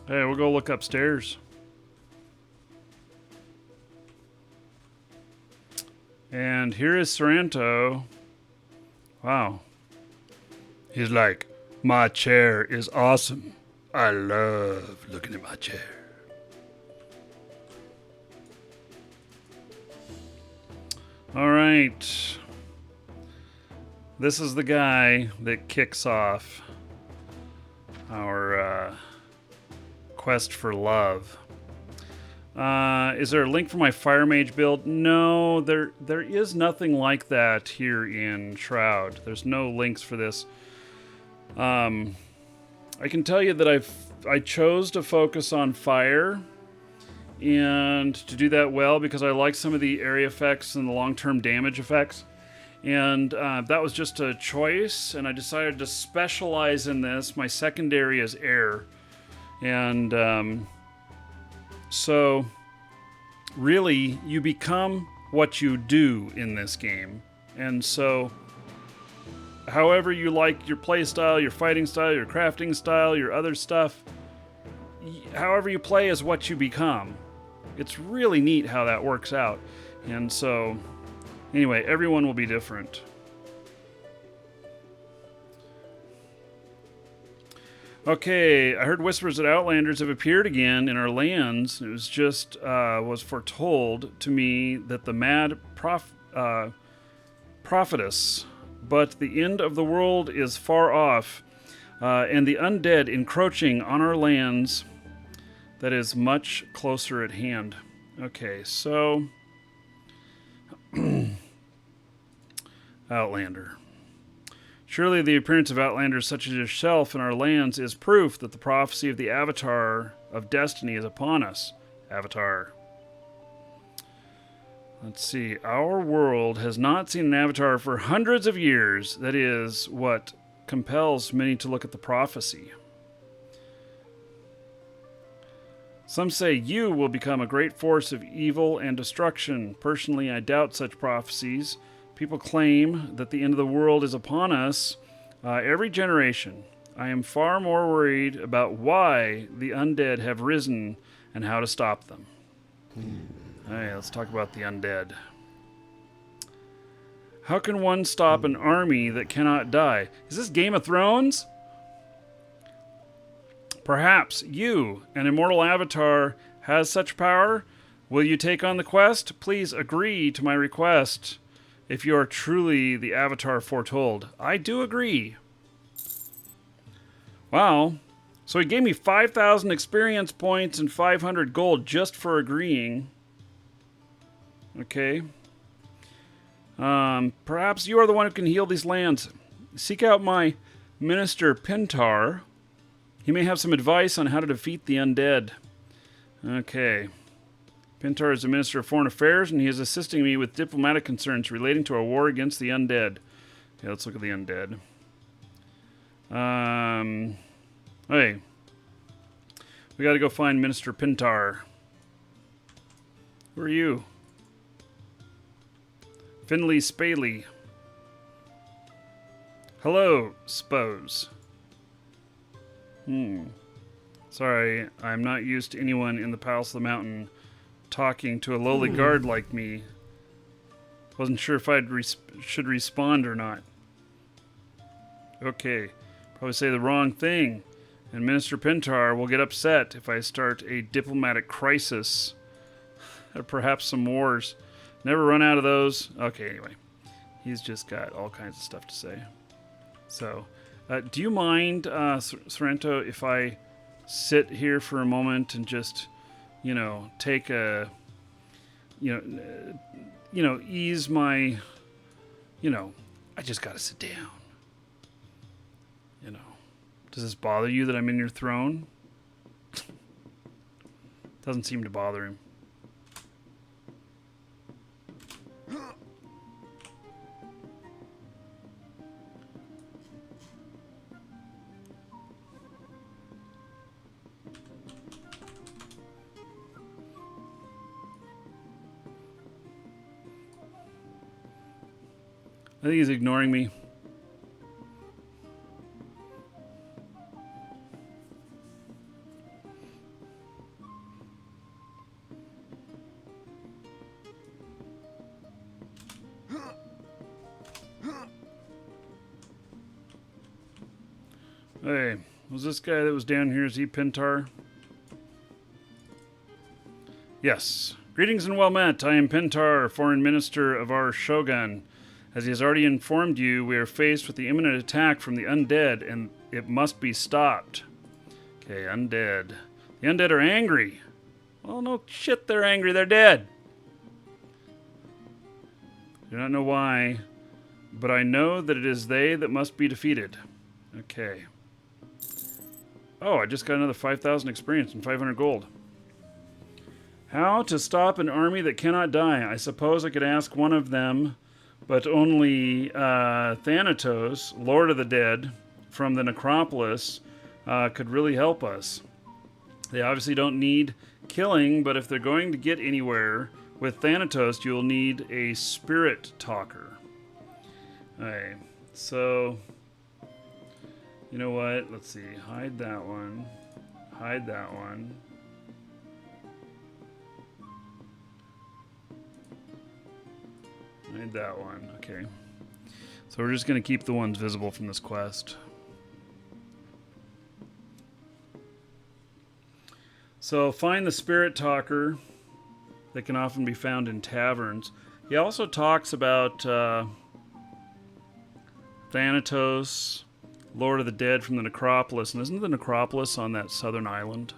Hey, we'll go look upstairs. And here is Saranto. Wow. He's like, my chair is awesome. I love looking at my chair. All right. This is the guy that kicks off our quest for love. Is there a link for my Fire Mage build? No, there is nothing like that here in Shroud. There's no links for this. I can tell you that I chose to focus on fire, and to do that well because I like some of the area effects and the long-term damage effects. And that was just a choice, and I decided to specialize in this. My secondary is air. And so really you become what you do in this game. And so however you like your play style, your fighting style, your crafting style, your other stuff, however you play is what you become. It's really neat how that works out. And so anyway, everyone will be different. Okay, I heard whispers that Outlanders have appeared again in our lands. It was just was foretold to me that the mad prophetess, but the end of the world is far off, and the undead encroaching on our lands that is much closer at hand. Okay, so Outlander. Surely the appearance of Outlanders such as yourself in our lands is proof that the prophecy of the Avatar of Destiny is upon us. Avatar. Let's see. Our world has not seen an Avatar for hundreds of years. That is what compels many to look at the prophecy. Some say you will become a great force of evil and destruction. Personally, I doubt such prophecies. People claim that the end of the world is upon us every generation. I am far more worried about why the undead have risen and how to stop them. All right, let's talk about the undead. How can one stop an army that cannot die? Is this Game of Thrones? Perhaps you, an immortal avatar, has such power? Will you take on the quest? Please agree to my request. If you are truly the avatar foretold. I do agree. Wow. So he gave me 5,000 experience points and 500 gold just for agreeing. Okay. Perhaps you are the one who can heal these lands. Seek out my minister, Pintar. He may have some advice on how to defeat the undead. Okay. Pintar is the Minister of Foreign Affairs, and he is assisting me with diplomatic concerns relating to our war against the undead. Okay, let's look at the undead. Hey. We gotta go find Minister Pintar. Who are you? Finley Spaley. Hello, Spose. Sorry, I'm not used to anyone in the Palace of the Mountain talking to a lowly guard like me. Wasn't sure if I should respond or not. Okay, probably say the wrong thing, and Minister Pintar will get upset if I start a diplomatic crisis. Or perhaps some wars. Never run out of those. Okay, anyway. He's just got all kinds of stuff to say. So, do you mind, Sorrento, if I sit here for a moment and just, take a, ease my, I just gotta sit down. Does this bother you that I'm in your throne? Doesn't seem to bother him. I think he's ignoring me. Hey, was this guy that was down here, is he Pintar? Yes. Greetings and well met. I am Pintar, foreign minister of our Shogun. As he has already informed you, we are faced with the imminent attack from the undead, and it must be stopped. Okay, undead. The undead are angry. Well, no shit, they're angry. They're dead. I do not know why, but I know that it is they that must be defeated. Okay. Oh, I just got another 5,000 experience and 500 gold. How to stop an army that cannot die? I suppose I could ask one of them, but only Thanatos, Lord of the Dead, from the Necropolis, could really help us. They obviously don't need killing, but if they're going to get anywhere with Thanatos, you'll need a spirit talker. Alright, so... You know what? Let's see. Hide that one. Hide that one. Hide that one. Okay. So we're just going to keep the ones visible from this quest. So find the spirit talker that can often be found in taverns. He also talks about Thanatos, Lord of the Dead from the Necropolis. And isn't the Necropolis on that southern island?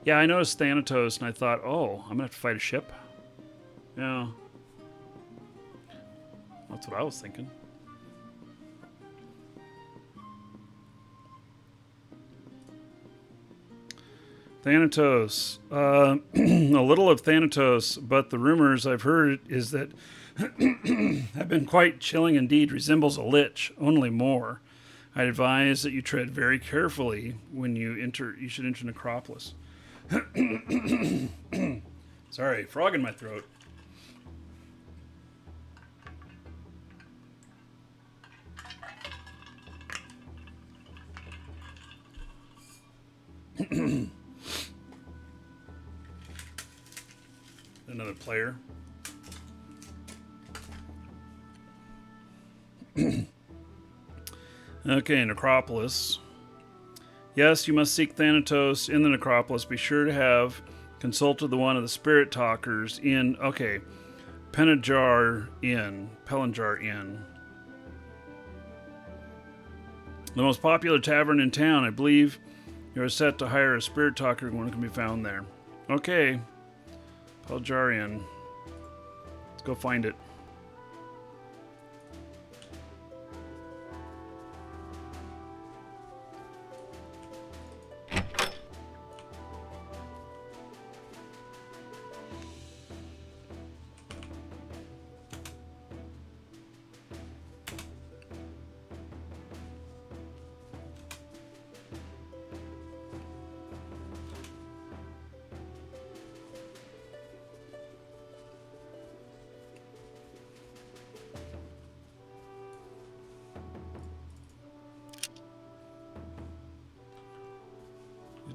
Yeah, I noticed Thanatos and I thought, oh, I'm going to have to fight a ship? Yeah. That's what I was thinking. Thanatos. A little of Thanatos, but the rumors I've heard is that have been quite chilling indeed, resembles a lich, only more. I advise that you tread very carefully when you enter. You should enter Necropolis. Sorry, frog in my throat. Another player. Okay, Necropolis. Yes, you must seek Thanatos in the Necropolis. Be sure to have consulted the one of the spirit talkers in, okay, Pellinjar Inn. The most popular tavern in town. I believe you're set to hire a spirit talker. One can be found there. Okay. Paljarian. Let's go find it.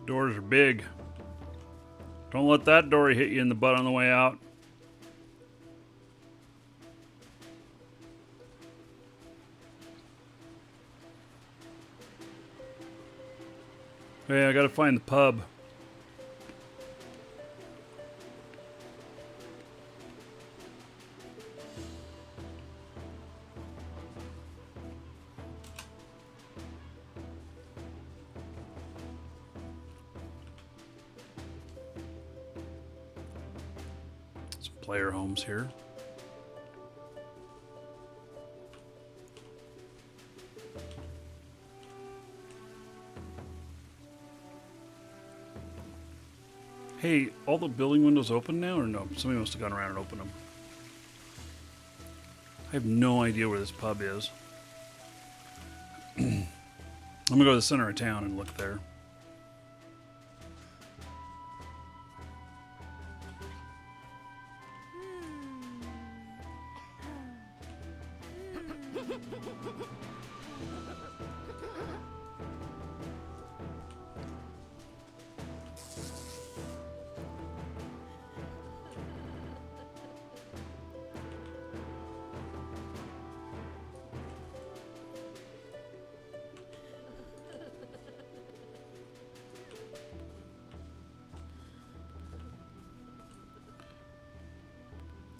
Doors are big. Don't let that door hit you in the butt on the way out. Hey, I gotta find the pub. Player homes here. Hey, all the building windows open now or no? Somebody must have gone around and opened them. I have no idea where this pub is. I'm gonna go to the center of town and look there.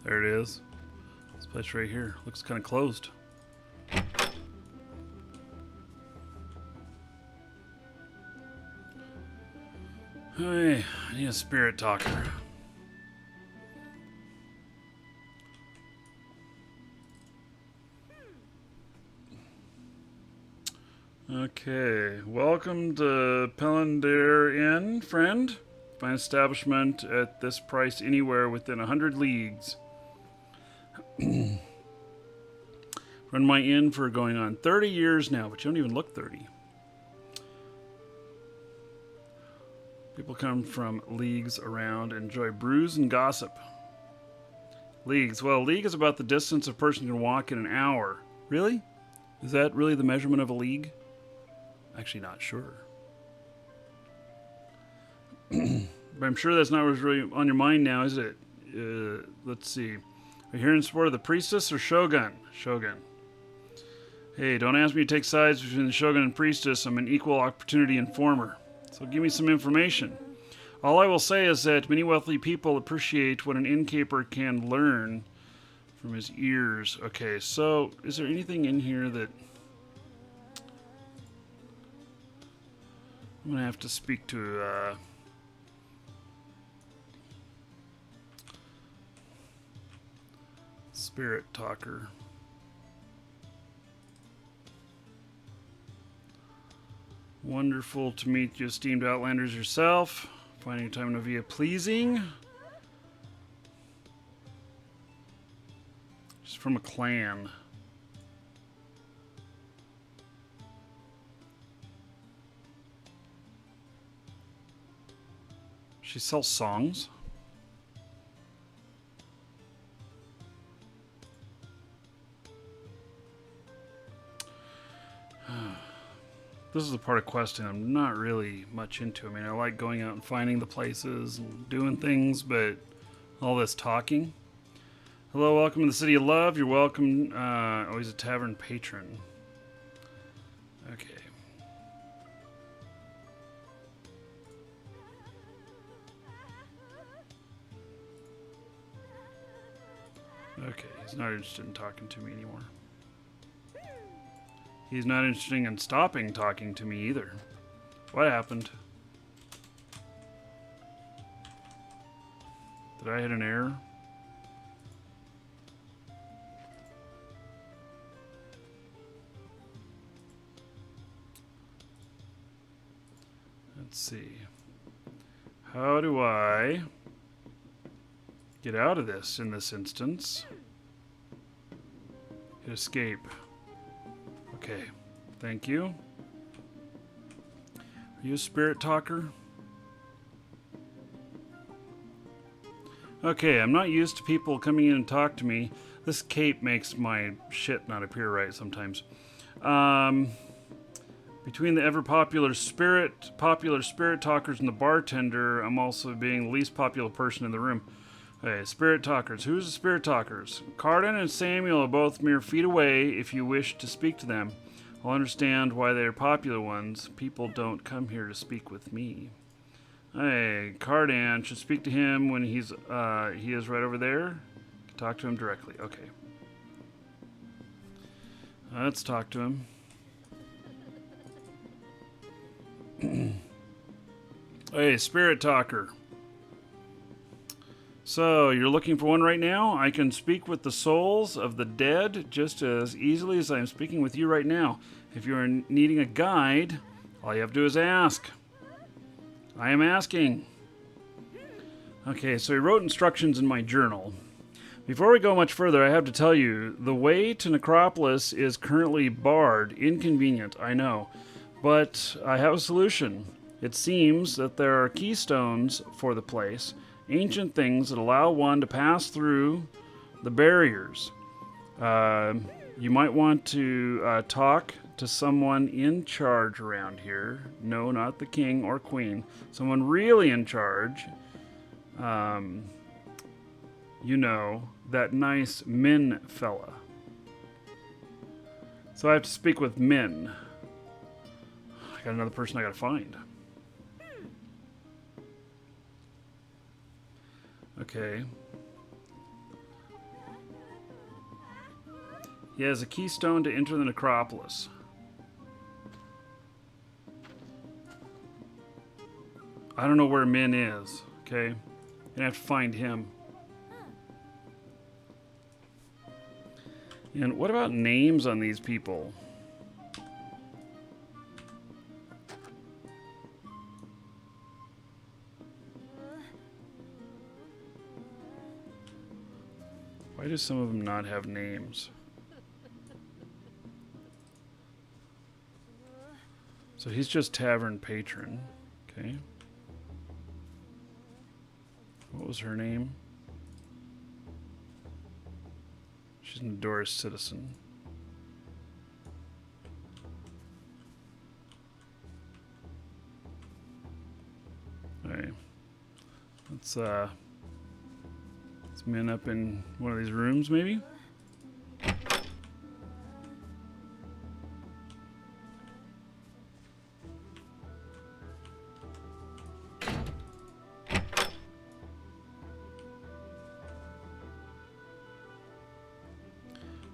There it is. This place right here looks kind of closed. Hey, I need a spirit talker. Okay, welcome to Pellandir Inn, friend. Find establishment at this price anywhere within 100 leagues. Run my inn for going on 30 years now, but you don't even look 30. People come from leagues around, enjoy brews and gossip. Leagues. Well, a league is about the distance a person can walk in an hour. Really? Is that really the measurement of a league? Actually, not sure. But I'm sure that's not what's really on your mind now, is it? Let's see. Are you here in support of the priestess or Shogun? Shogun. Hey, don't ask me to take sides between the Shogun and priestess. I'm an equal opportunity informer. So give me some information. All I will say is that many wealthy people appreciate what an innkeeper can learn from his ears. Okay, so is there anything in here that I'm going to have to speak to spirit talker? Wonderful to meet you, esteemed Outlanders yourself. Finding your time to be pleasing. She's from a clan. She sells songs. This is the part of questing I'm not really much into. I mean, I like going out and finding the places and doing things, but all this talking. Hello, welcome to the City of Love. You're welcome. Oh, he's a tavern patron. Okay. Okay, he's not interested in talking to me anymore. He's not interested in stopping talking to me either. What happened? Did I hit an error? Let's see. How do I get out of this in this instance? Hit escape. Okay. Thank you. Are you a spirit talker? Okay, I'm not used to people coming in and talk to me. This cape makes my shit not appear right sometimes. Between the ever popular spirit talkers and the bartender, I'm also being the least popular person in the room. Okay, spirit talkers. Who's the spirit talkers? Carden and Samuel are both mere feet away if you wish to speak to them. I'll understand why they're popular ones. People don't come here to speak with me. Hey, Cardan should speak to him when he is right over there. Talk to him directly. Okay. Let's talk to him. Hey, spirit talker. So, you're looking for one right now? I can speak with the souls of the dead just as easily as I'm speaking with you right now. If you're needing a guide, all you have to do is ask. I am asking. Okay, so he wrote instructions in my journal. Before we go much further, I have to tell you, the way to Necropolis is currently barred. Inconvenient, I know. But I have a solution. It seems that there are keystones for the place, ancient things that allow one to pass through the barriers. You might want to talk to someone in charge around here. No, not the king or queen. Someone really in charge. You know, that nice Min fella. So I have to speak with Min. I got another person I gotta find. Okay. He has a keystone to enter the necropolis. I don't know where Min is, okay? I'm gonna have to find him. And what about names on these people? Why do some of them not have names? So he's just tavern patron, okay? What was her name? She's an Adoris citizen. Alright. Let's Min up in one of these rooms, maybe?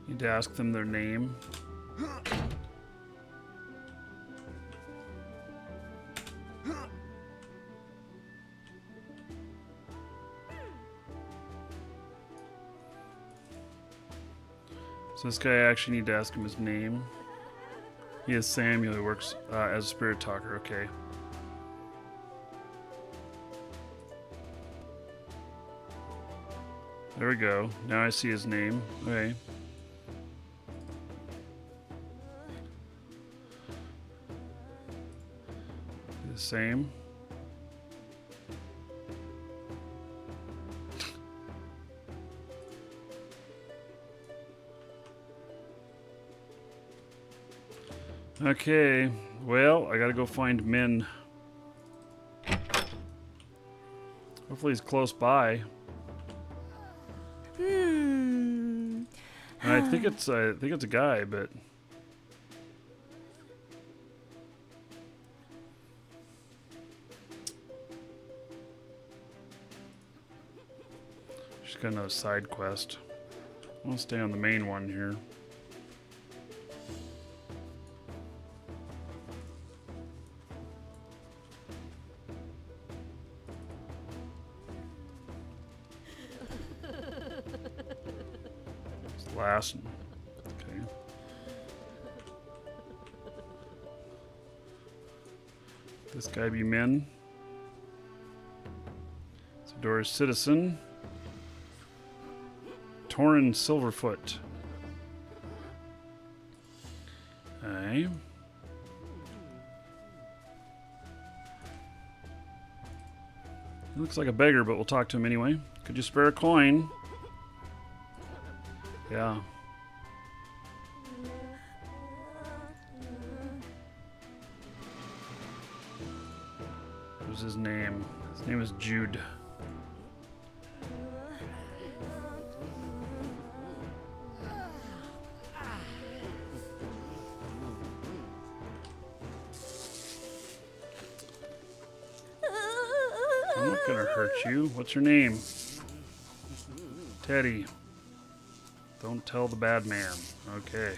Need to ask them their name. So this guy, I actually need to ask him his name. He is Samuel. He works as a spirit talker. Okay. There we go. Now I see his name. Okay. The same. Okay, well, I gotta go find Min. Hopefully he's close by. I think it's a guy, but she's got another side quest. I want to stay on the main one here. class. And, okay. This guy be men. It's Adoris citizen. Torrin Silverfoot. Okay. He looks like a beggar, but we'll talk to him anyway. Could you spare a coin? Yeah. What's his name? His name is Jude. I'm not gonna hurt you. What's your name? Teddy. Don't tell the bad man. Okay.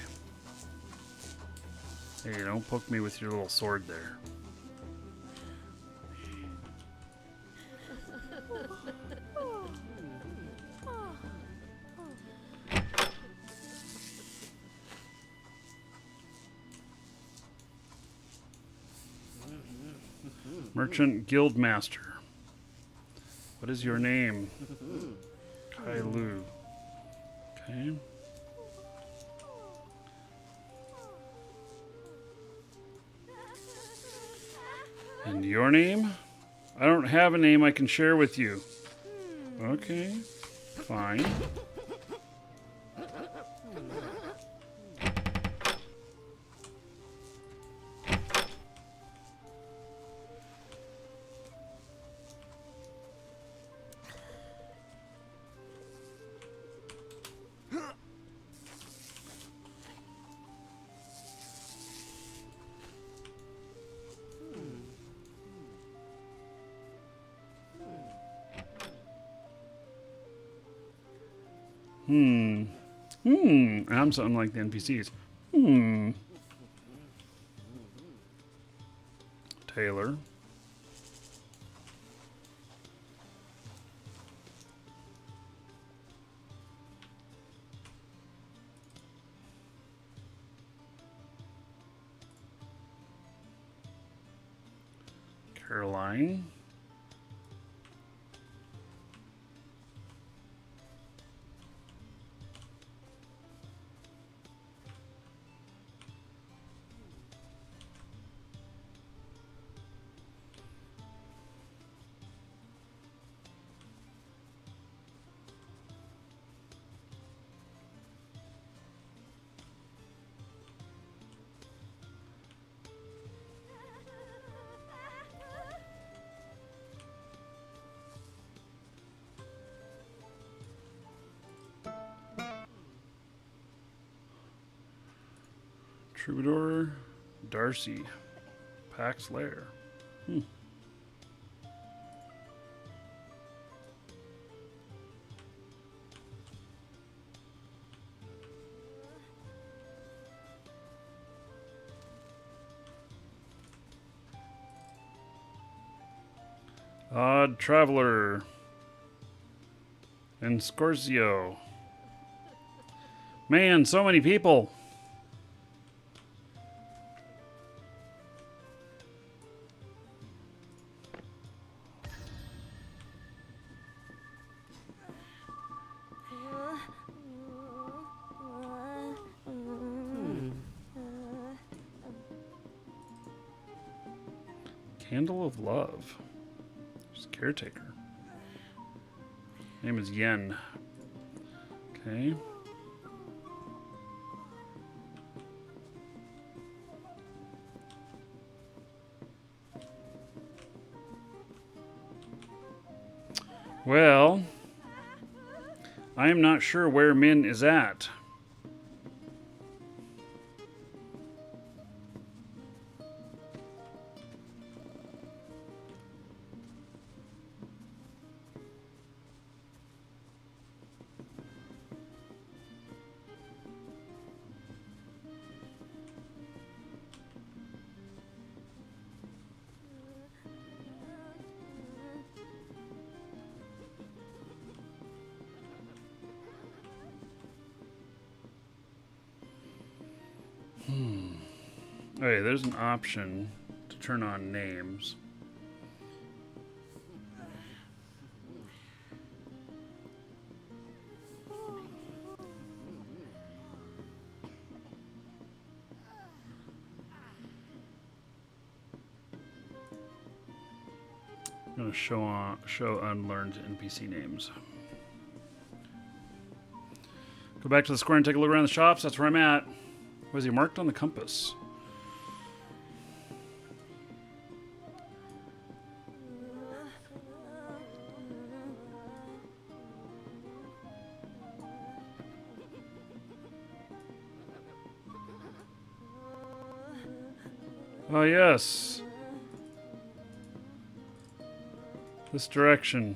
Hey, don't poke me with your little sword there. Merchant Guildmaster. What is your name? Kailu. Okay. And your name? I don't have a name I can share with you. Okay. Fine. I'm something like the NPCs. Taylor. Caroline. Troubadour, Darcy, Pax Lair. Odd Traveler and Scorsio. Man, so many people. Candle of Love. There's Caretaker. Name is Yen. Okay. Well, I am not sure where Min is at. Okay, there's an option to turn on names. I'm going to show unlearned NPC names. Go back to the square and take a look around the shops. That's where I'm at. Was he marked on the compass? Oh, yes. This direction.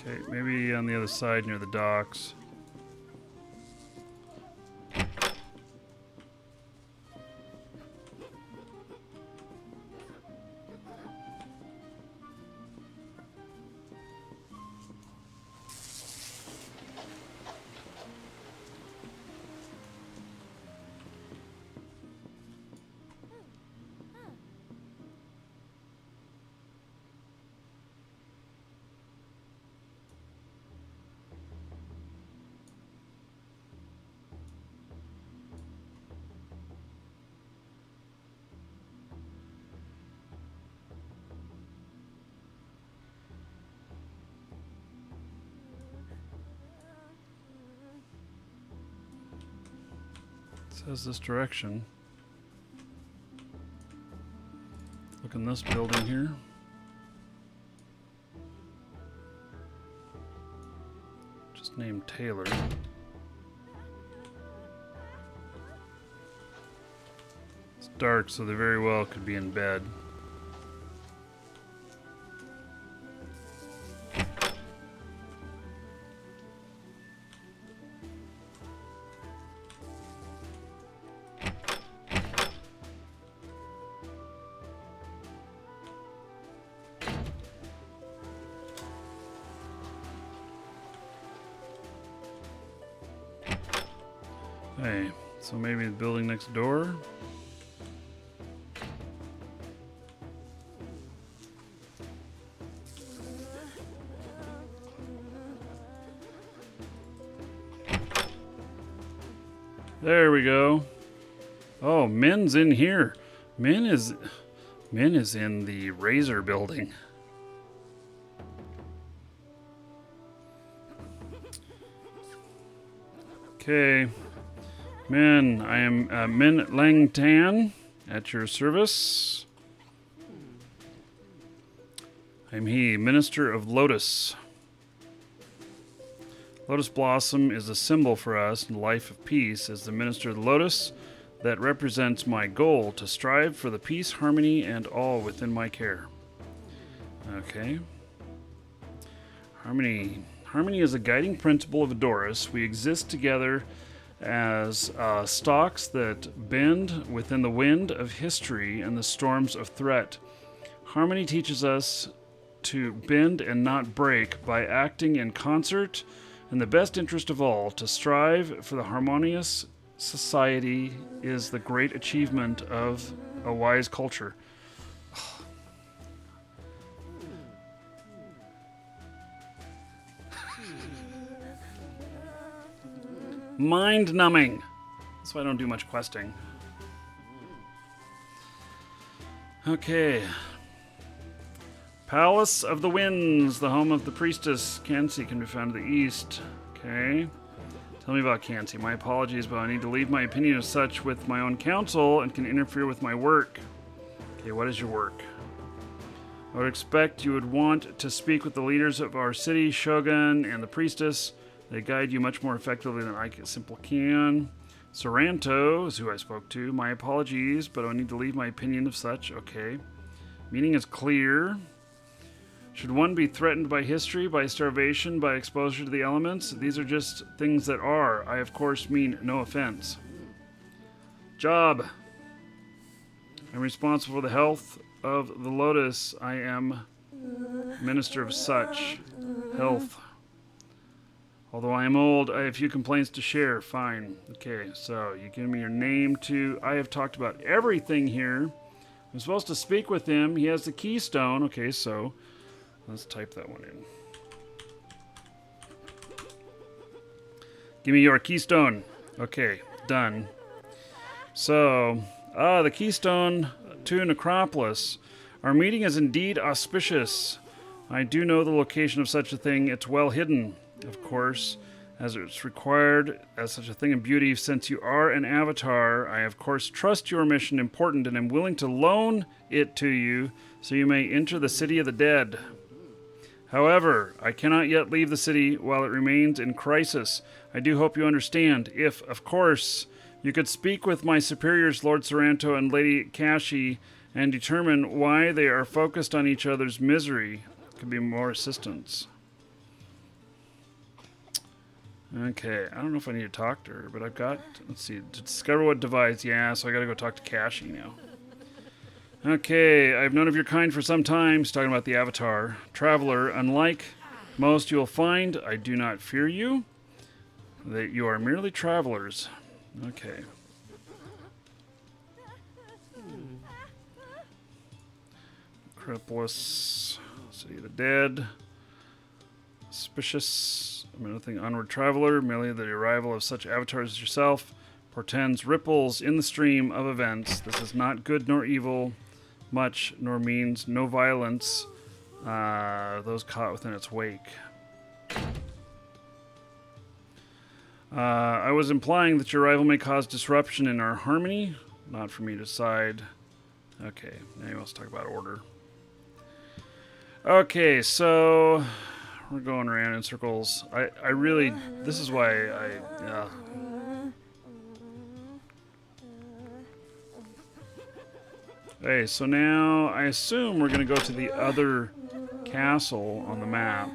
Okay, maybe on the other side near the docks. Says this direction. Look in this building here. Just named Taylor. It's dark, so they very well could be in bed. Hey, so maybe the building next door? There we go. Oh, Min's in here. Min is in the Razor building. Okay. Min, I am Min Lang Tan at your service. I'm he, Minister of Lotus. Lotus Blossom is a symbol for us in life of peace as the Minister of the Lotus that represents my goal to strive for the peace, harmony, and all within my care. Okay. Harmony. Harmony is a guiding principle of Adoris. We exist together as stalks that bend within the wind of history and the storms of threat. Harmony teaches us to bend and not break by acting in concert in the best interest of all. To strive for the harmonious society is the great achievement of a wise culture. Mind-numbing. That's why I don't do much questing. Okay. Palace of the Winds, the home of the priestess. Kansi can be found to the east. Okay. Tell me about Kansi. My apologies, but I need to leave my opinion as such with my own counsel and can interfere with my work. Okay, what is your work? I would expect you would want to speak with the leaders of our city, Shogun, and the priestess. They guide you much more effectively than I simply can. Saranto is who I spoke to. My apologies, but I need to leave my opinion of such. Okay. Meaning is clear. Should one be threatened by history, by starvation, by exposure to the elements? These are just things that are. I, of course, mean no offense. Job. I'm responsible for the health of the Lotus. I am Minister of such health. Although I am old, I have a few complaints to share. Fine. Okay, so you give me your name too. I have talked about everything here. I'm supposed to speak with him. He has the keystone. Okay, so let's type that one in. Give me your keystone. Okay, done. So, the keystone to Necropolis. Our meeting is indeed auspicious. I do know the location of such a thing. It's well hidden, of course, as it's required as such a thing in beauty. Since you are an avatar, I of course trust your mission important and am willing to loan it to you so you may enter the city of the dead. However, I cannot yet leave the city while it remains in crisis. I do hope you understand. If, of course, you could speak with my superiors, Lord Sorrento and Lady Kashi, and determine why they are focused on each other's misery, could be more assistance. Okay, I don't know if I need to talk to her, but I've got, let's see, to discover what divides. Yeah, so I gotta go talk to Kashi now. Okay, I've known of your kind for some time. He's talking about the Avatar. Traveler, unlike most you'll find, I do not fear you. That you are merely travelers. Okay. Necropolis, City of the Dead. Suspicious. Nothing onward traveler. Merely the arrival of such avatars as yourself portends ripples in the stream of events. This is not good nor evil. Much, nor means no violence, those caught within its wake. I was implying that your arrival may cause disruption in our harmony. Not for me to decide. Okay, now he wants to talk about order. Okay, so we're going around in circles. I really, this is why I, Okay, so now I assume we're going to go to the other castle on the map.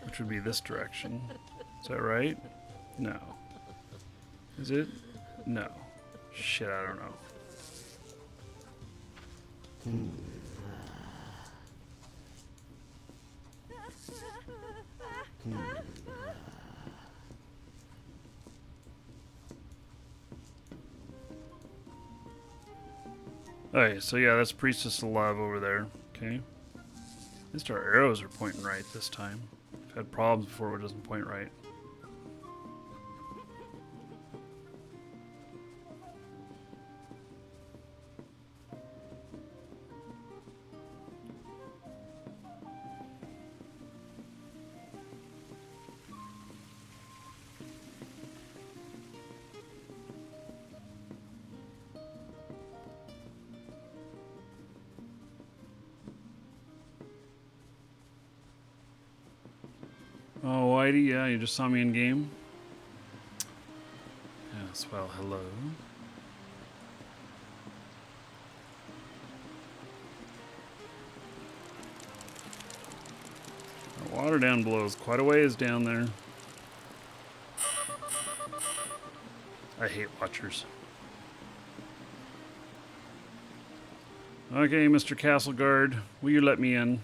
Which would be this direction. Is that right? No. Is it? No. Shit, I don't know. Alright, so yeah, that's Priestess of Love over there. Okay. At least our arrows are pointing right this time. I've had problems before where it doesn't point right. Oh, Whitey, yeah, you just saw me in game. Yes, well, hello. The water down below is quite a ways down there. I hate watchers. Okay, Mr. Castle Guard, will you let me in?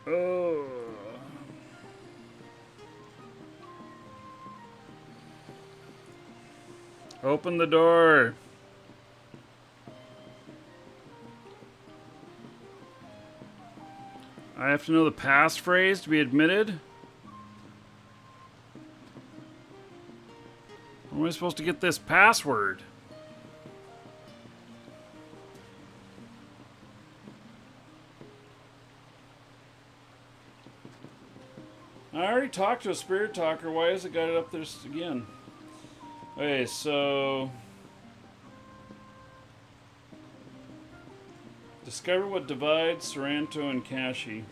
Oh. Open the door. I have to know the passphrase to be admitted? Where am I supposed to get this password? I already talked to a spirit talker. Why has it got it up there again? Okay, so... discover what divides Sorrento and Kashi.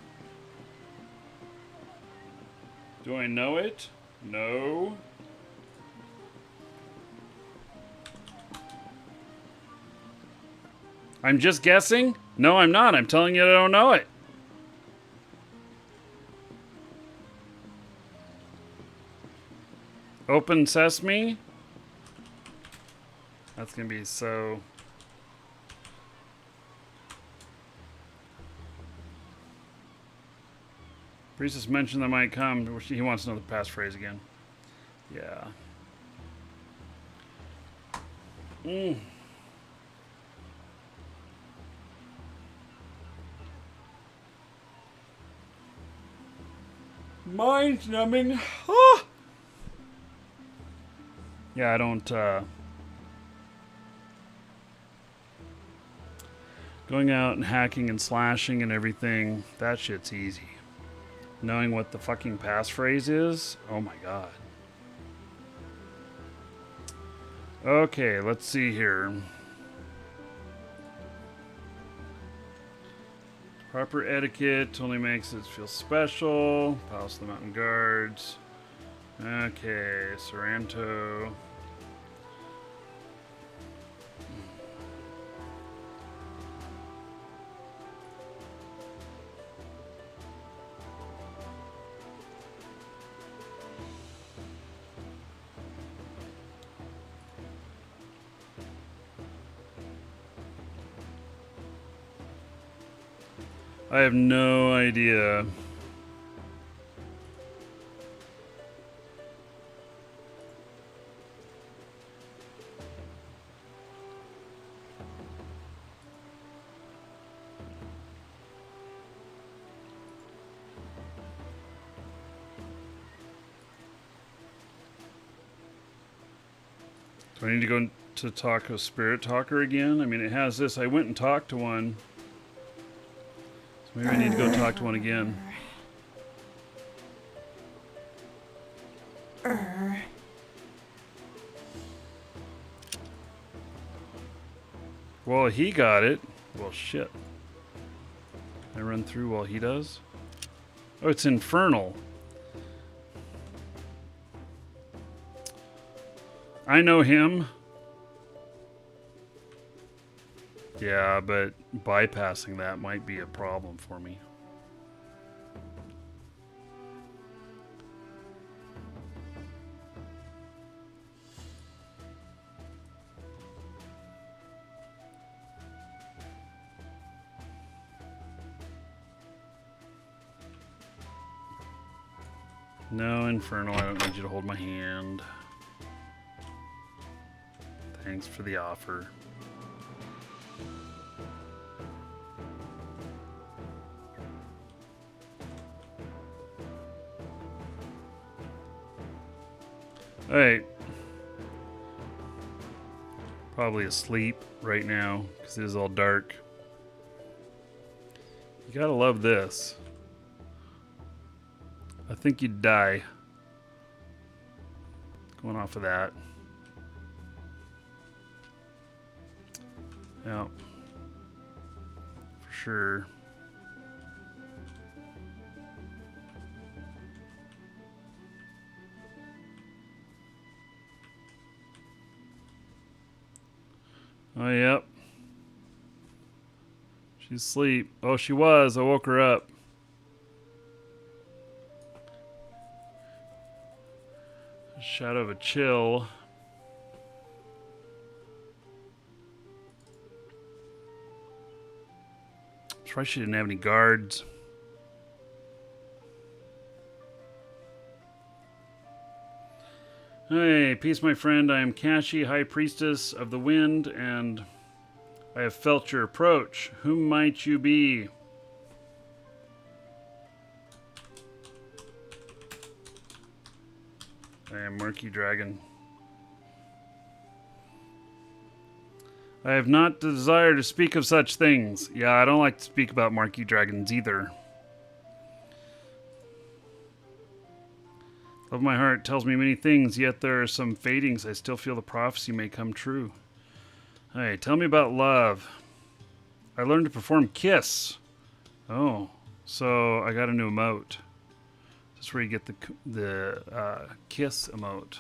Do I know it? No. I'm just guessing? No, I'm not. I'm telling you I don't know it. Open Sesame? That's gonna be so... Priestess mentioned that might come. He wants to know the passphrase again. Yeah. Mind numbing. Ah! Yeah, I don't, going out and hacking and slashing and everything, that shit's easy. Knowing what the fucking passphrase is, oh my god. Okay, let's see here. Proper etiquette only makes it feel special. Palace of the Mountain Guards. Okay, Sorrento. I have no idea. Do I need to go to talk to a spirit talker again? I mean, it has this. I went and talked to one. So maybe I need to go talk to one again. Well, he got it. Well, shit. Can I run through while he does? Oh, it's infernal. I know him. Yeah, but bypassing that might be a problem for me. No, Infernal, I don't need you to hold my hand. Thanks for the offer. Alright. Probably asleep right now because it is all dark. You gotta love this. I think you'd die. Going off of that. Yeah. For sure. Oh, yep. She's asleep. Oh, she was. I woke her up. Shadow of a chill. That's right, she didn't have any guards. Hey, peace, my friend. I am Kashi, High Priestess of the Wind, and I have felt your approach. Who might you be? I am Markee Dragon. I have not the desire to speak of such things. Yeah, I don't like to speak about Markee Dragons either. Love of my heart tells me many things, yet there are some fadings. I still feel the prophecy may come true. Hey, tell me about love. I learned to perform Kiss. Oh, so I got a new emote. That's where you get the kiss emote.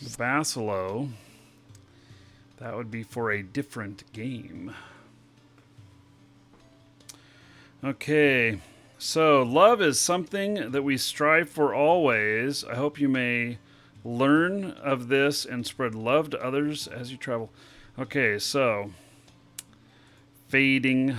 The Basilo, that would be for a different game. Okay, so love is something that we strive for always. I hope you may learn of this and spread love to others as you travel. Okay, so fading.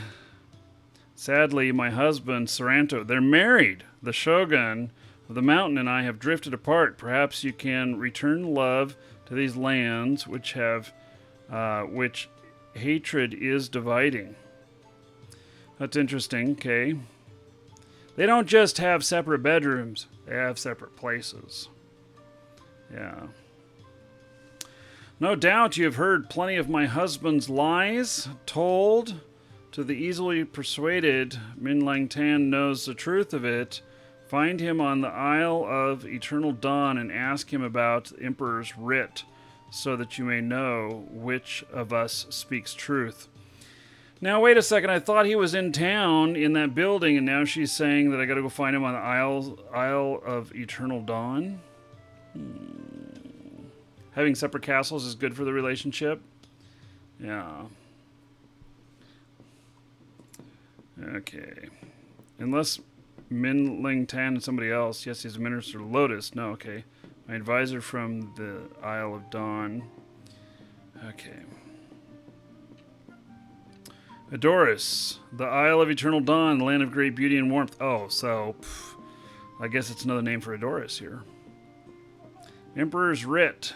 Sadly, my husband, Saranto, they're married. The Shogun of the mountain and I have drifted apart. Perhaps you can return love to these lands which hatred is dividing. That's interesting. Okay. They don't just have separate bedrooms. They have separate places. Yeah. No doubt you have heard plenty of my husband's lies told. To the easily persuaded, Min Lang Tan knows the truth of it. Find him on the Isle of Eternal Dawn and ask him about the Emperor's writ, so that you may know which of us speaks truth. Now, wait a second. I thought he was in town in that building, and now she's saying that I got to go find him on the Isle of Eternal Dawn? Having separate castles is good for the relationship? Yeah. Okay. Unless Min Ling Tan and somebody else. Yes, he's a minister. Lotus. No, okay. My advisor from the Isle of Dawn. Okay. Adoris. The Isle of Eternal Dawn, the land of great beauty and warmth. Oh, so I guess it's another name for Adoris here. Emperor's writ.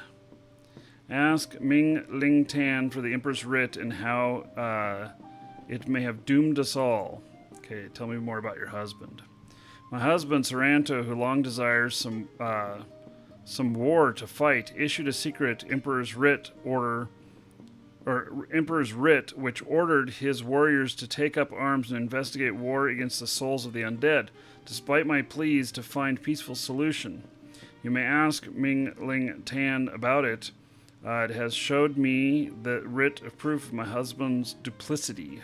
Ask Ming Ling Tan for the Emperor's writ and how it may have doomed us all. Okay, tell me more about your husband. My husband, Saranto, who long desires some war to fight, issued a secret Emperor's writ which ordered his warriors to take up arms and investigate war against the souls of the undead, despite my pleas to find peaceful solution. You may ask Ming Ling Tan about it. It has showed me the writ of proof of my husband's duplicity.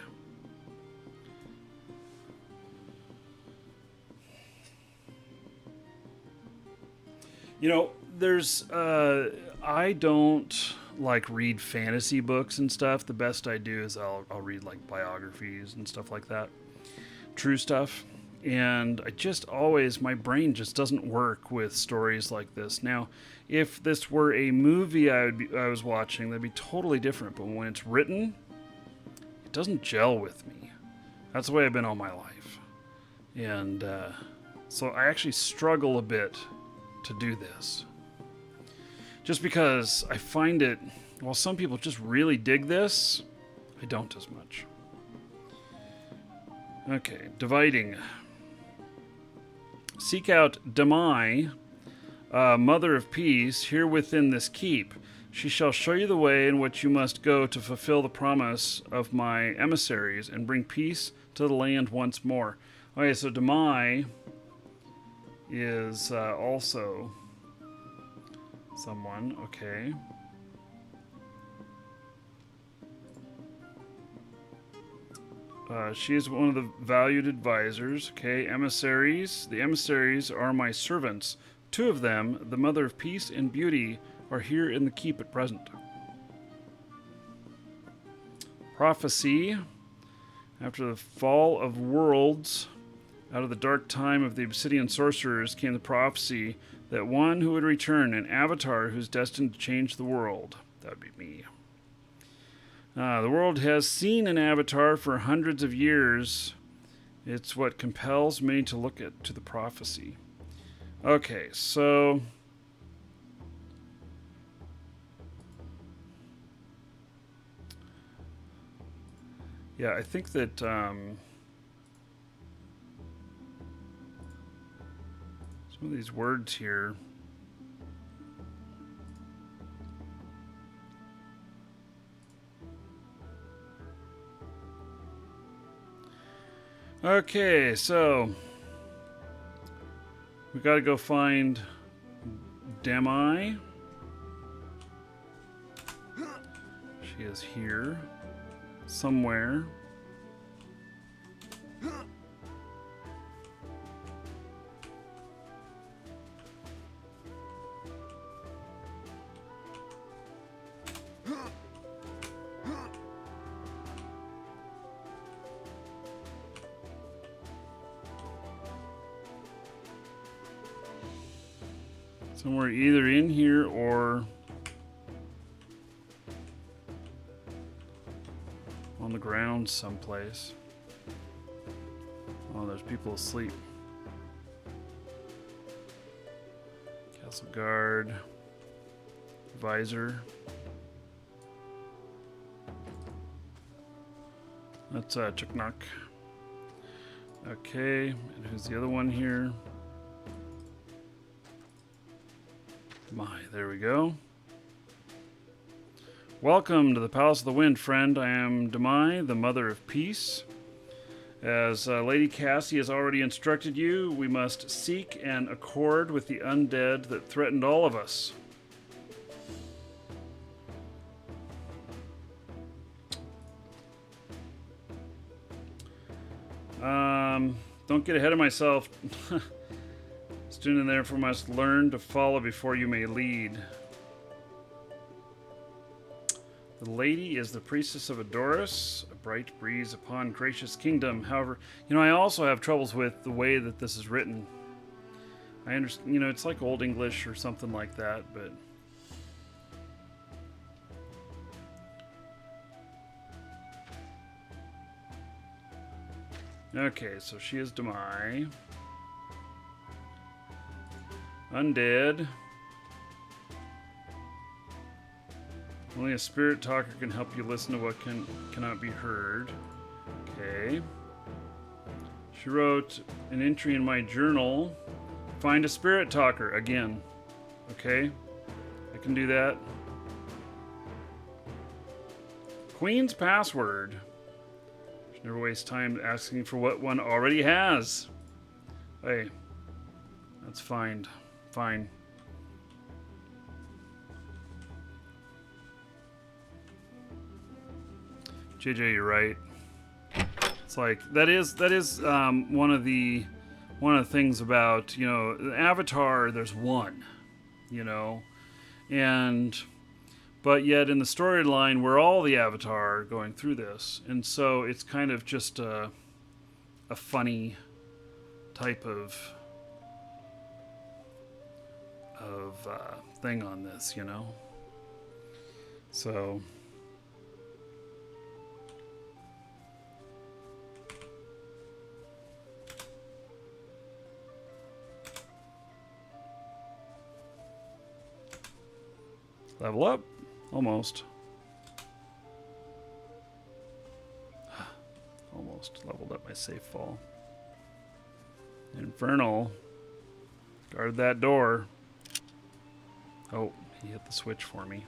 You know, there's, I don't like read fantasy books and stuff. The best I do is I'll read like biographies and stuff like that. True stuff. And I just always, my brain just doesn't work with stories like this. Now, if this were a movie I was watching, that'd be totally different. But when it's written, it doesn't gel with me. That's the way I've been all my life. And so I actually struggle a bit to do this. Just because I find it, while some people just really dig this, I don't as much. Okay, dividing. Seek out Demai, Mother of Peace, here within this keep. She shall show you the way in which you must go to fulfill the promise of my emissaries and bring peace to the land once more. Okay, so Demai is also someone, okay. She is one of the valued advisors, okay. Emissaries. The emissaries are my servants. Two of them, the Mother of Peace and Beauty, are here in the keep at present. Prophecy. After the fall of worlds, out of the dark time of the obsidian sorcerers came the prophecy that one who would return, an avatar who's destined to change the world. That would be me. The world has seen an avatar for hundreds of years. It's what compels many to look to the prophecy. Okay, so yeah, I think that some of these words here. Okay, so we got to go find Demai. She is here somewhere. Somewhere either in here or on the ground someplace. Oh, there's people asleep. Castle guard. Visor. That's Chuknuk. Okay, and who's the other one here? My, there we go. Welcome to the Palace of the Wind, friend. I am Demai, the Mother of Peace. As Lady Cassie has already instructed you, we must seek and accord with the undead that threatened all of us. Don't get ahead of myself. Student therefore must learn to follow before you may lead. The lady is the priestess of Adoris, a bright breeze upon gracious kingdom. However, I also have troubles with the way that this is written. I understand, it's like Old English or something like that, but... Okay, so she is Demai. Undead. Only a spirit talker can help you listen to what cannot be heard. Okay. She wrote an entry in my journal. Find a spirit talker again. Okay. I can do that. Queen's password. Should never waste time asking for what one already has. Hey. That's fine. Fine. JJ, you're right. It's like that is one of the things about the Avatar. There's one, but yet in the storyline we're all the Avatar going through this, and so it's kind of just a funny type of thing on this, So. Level up? Almost. Almost leveled up my safe fall. Infernal. Guard that door. Oh, he hit the switch for me.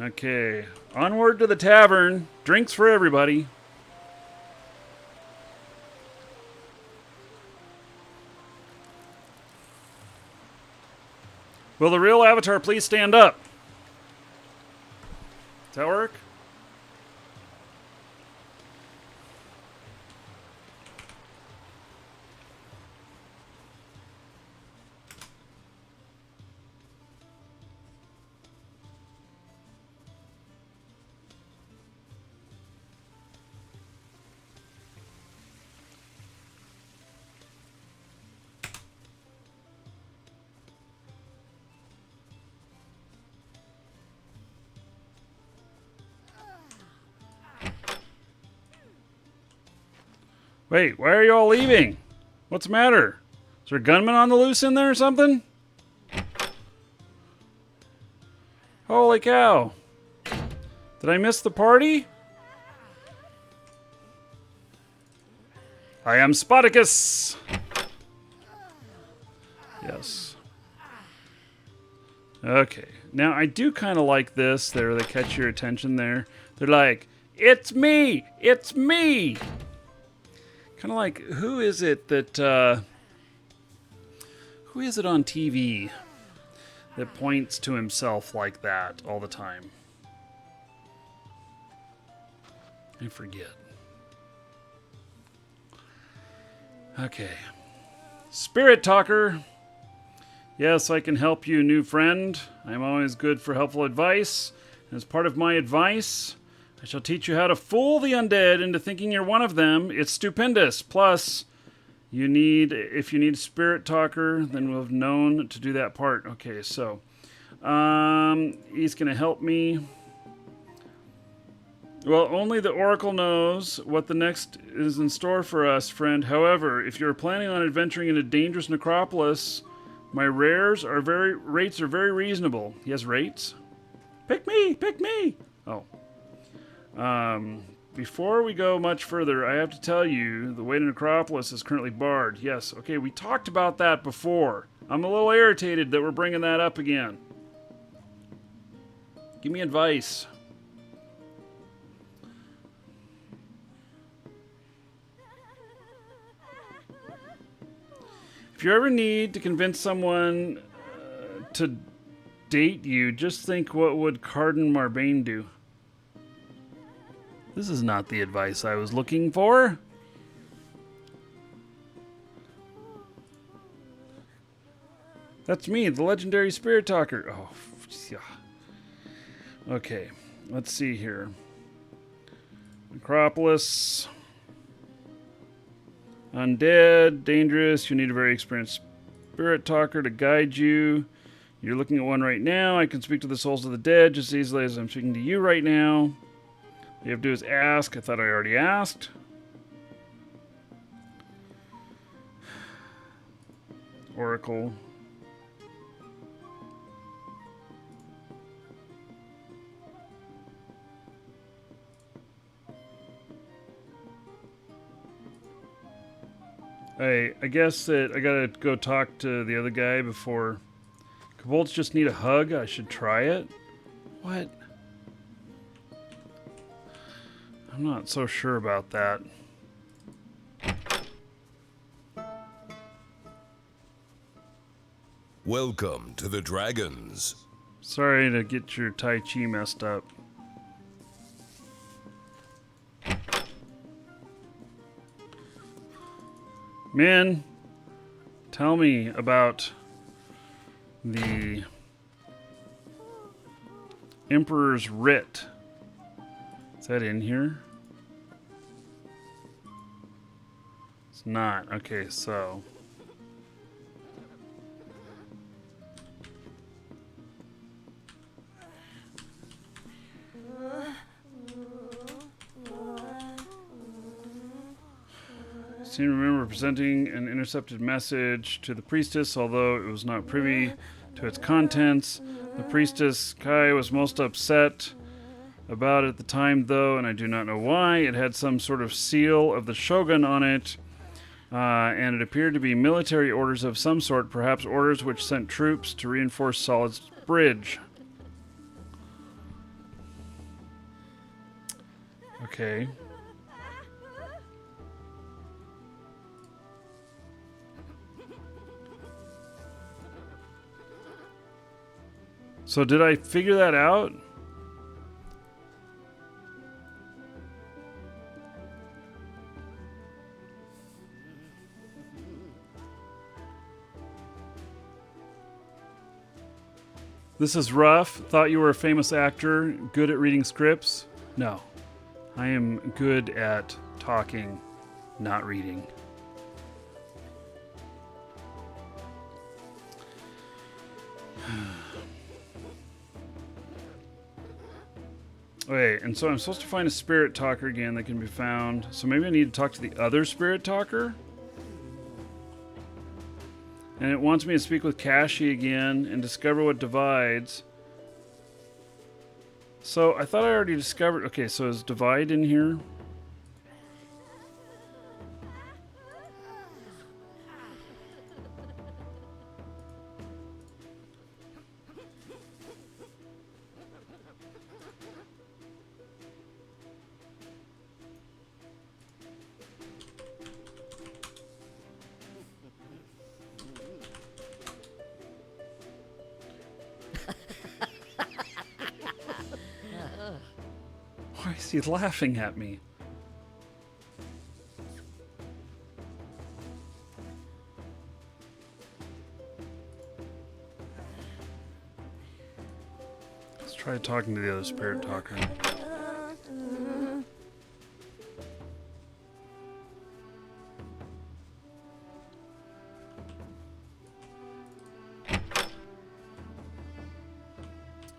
Okay. Onward to the tavern. Drinks for everybody. Will the real Avatar please stand up? Does that work? Wait, why are you all leaving? What's the matter? Is there a gunman on the loose in there or something? Holy cow. Did I miss the party? I am Spartacus. Yes. Okay. Now, I do kind of like this. They catch your attention there. They're like, it's me! It's me! Kind of like, who is it on TV that points to himself like that all the time? I forget. Okay. Spirit Talker. Yes, I can help you, new friend. I am always good for helpful advice. And as part of my advice, I shall teach you how to fool the undead into thinking you're one of them. It's stupendous. Plus, If you need a spirit talker, then we'll have known to do that part. Okay, so he's going to help me. Well, only the Oracle knows what the next is in store for us, friend. However, if you're planning on adventuring into dangerous necropolis, my rates are very reasonable. He has rates? Pick me! Pick me! Oh. Before we go much further, I have to tell you, the way to Necropolis is currently barred. Yes, okay, we talked about that before. I'm a little irritated that we're bringing that up again. Give me advice. If you ever need to convince someone to date you, just think, what would Cardin Marbane do? This is not the advice I was looking for. That's me, the legendary spirit talker. Oh, yeah. Okay, let's see here. Necropolis. Undead, dangerous. You need a very experienced spirit talker to guide you. You're looking at one right now. I can speak to the souls of the dead just as easily as I'm speaking to you right now. All you have to do is ask. I thought I already asked. Oracle. Hey, I guess that I gotta go talk to the other guy before... Kobolds just need a hug? I should try it? What? I'm not so sure about that. Welcome to the Dragons. Sorry to get your Tai Chi messed up. Min, tell me about the Emperor's Writ. Is that in here? It's not. Okay, so... I remember presenting an intercepted message to the priestess, although it was not privy to its contents. The priestess, Kai, was most upset about it at the time, though, and I do not know why. It had some sort of seal of the shogun on it, and it appeared to be military orders of some sort, perhaps orders which sent troops to reinforce Solid's bridge. Okay. So did I figure that out? This is rough. Thought you were a famous actor, good at reading scripts. No, I am good at talking, not reading. Okay, and so I'm supposed to find a spirit talker again that can be found. So maybe I need to talk to the other spirit talker? And it wants me to speak with Kashi again and discover what divides. So I thought I already discovered... Okay, so is divide in here? Why is he laughing at me? Let's try talking to the other spirit talker.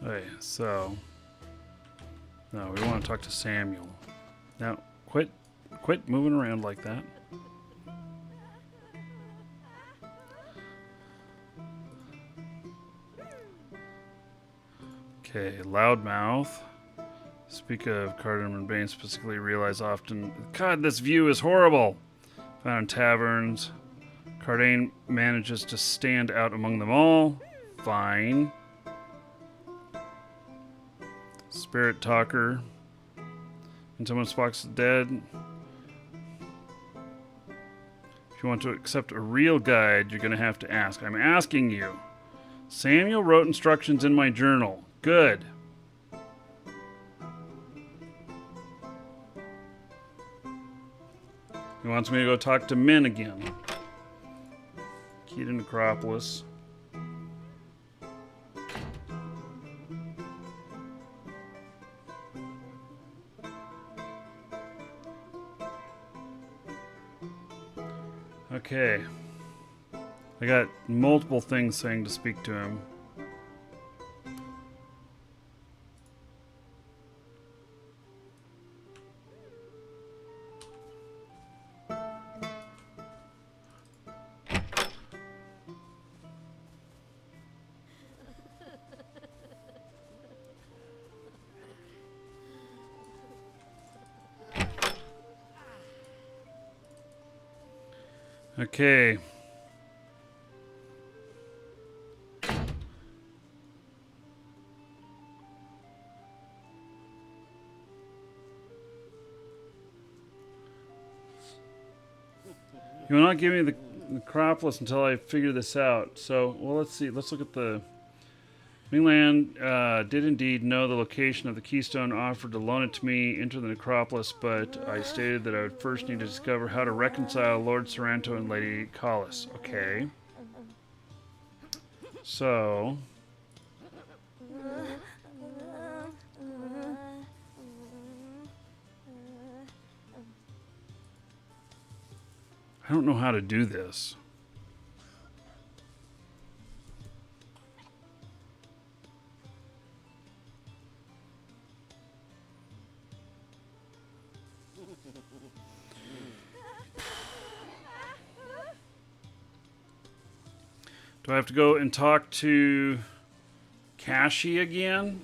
Okay, so no, we want to talk to Samuel. Now, quit moving around like that. Okay, loudmouth. Speak of Cardamom and Bane, specifically realize often, God, this view is horrible. Found in taverns. Cardane manages to stand out among them all. Fine. Spirit talker. And someone Spock's dead. If you want to accept a real guide, you're going to have to ask. I'm asking you. Samuel wrote instructions in my journal. Good. He wants me to go talk to Min again. Key to Necropolis. Okay. I got multiple things saying to speak to him. Okay. You will not give me the Necropolis until I figure this out. So, well, let's see. Let's look at the... Mingland did indeed know the location of the keystone, offered to loan it to me, enter the Necropolis, but I stated that I would first need to discover how to reconcile Lord Saranto and Lady Collis. Okay. So... I don't know how to do this. Do I have to go and talk to Kashi again?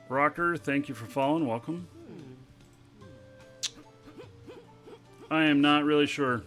Rocker, thank you for following. Welcome. I am not really sure.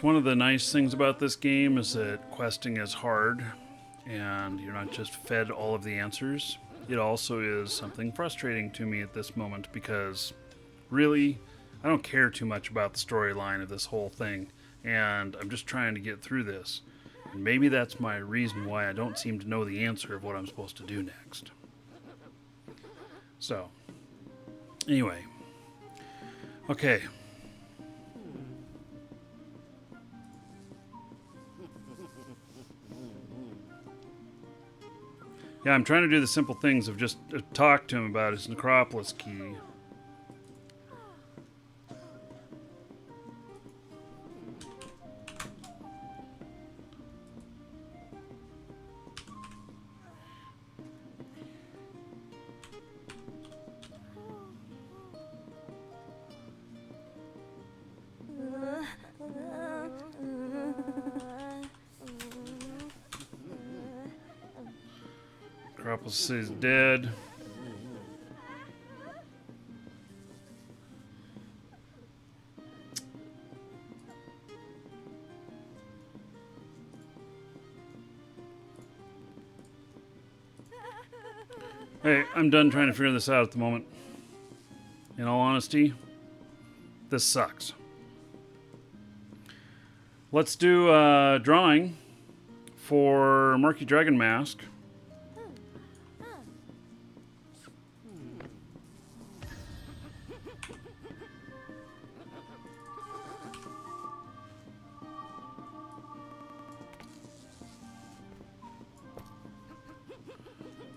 One of the nice things about this game is that questing is hard and you're not just fed all of the answers. It also is something frustrating to me at this moment because really I don't care too much about the storyline of this whole thing and I'm just trying to get through this. And maybe that's my reason why I don't seem to know the answer of what I'm supposed to do next. So, anyway. Okay. Yeah, I'm trying to do the simple things of just talk to him about his Necropolis key. Necropolis is dead. Hey, I'm done trying to figure this out at the moment. In all honesty, this sucks. Let's do a drawing for Markee Dragon Mask.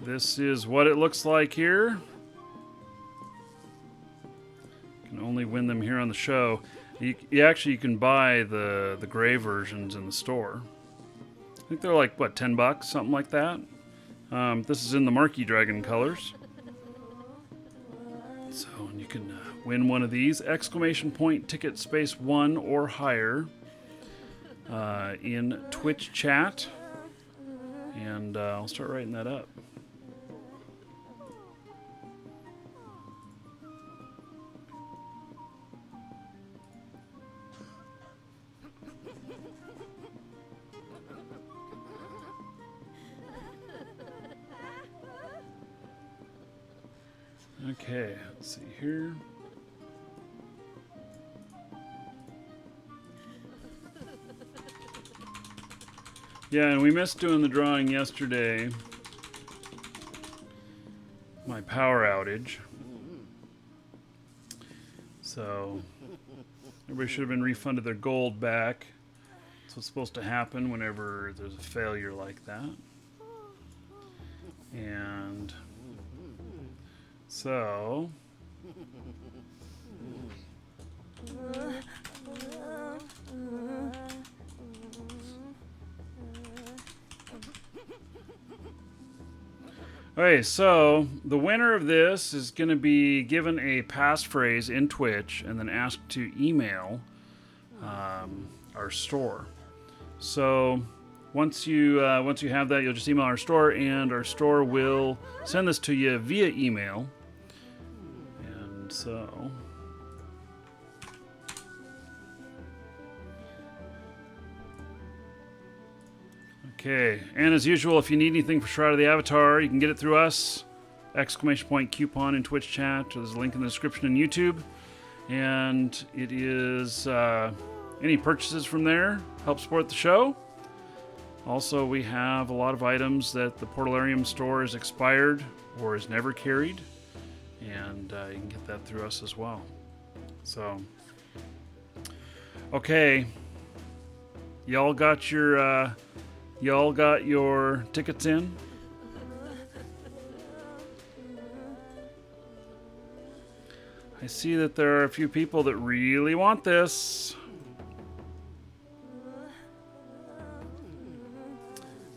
this is what it looks like here. You can only win them here on the show. You actually, you can buy the gray versions in the store. I think they're like, what, $10, something like that. This is in the Markee Dragon colors. So you can win one of these. Exclamation point ticket space 1 or higher in Twitch chat. And I'll start writing that up. Okay, let's see here. Yeah, and we missed doing the drawing yesterday. My power outage. So, everybody should have been refunded their gold back. That's what's supposed to happen whenever there's a failure like that. And so okay, so the winner of this is going to be given a passphrase in Twitch and then asked to email our store. So once you have that, you'll just email our store, and our store will send this to you via email. And so okay, and as usual, if you need anything for Shroud of the Avatar, you can get it through us. Exclamation point coupon in Twitch chat. There's a link in the description in YouTube. And it is any purchases from there help support the show. Also, we have a lot of items that the Portalarium store is expired or is never carried. And you can get that through us as well. So, okay. Y'all got your tickets in? I see that there are a few people that really want this.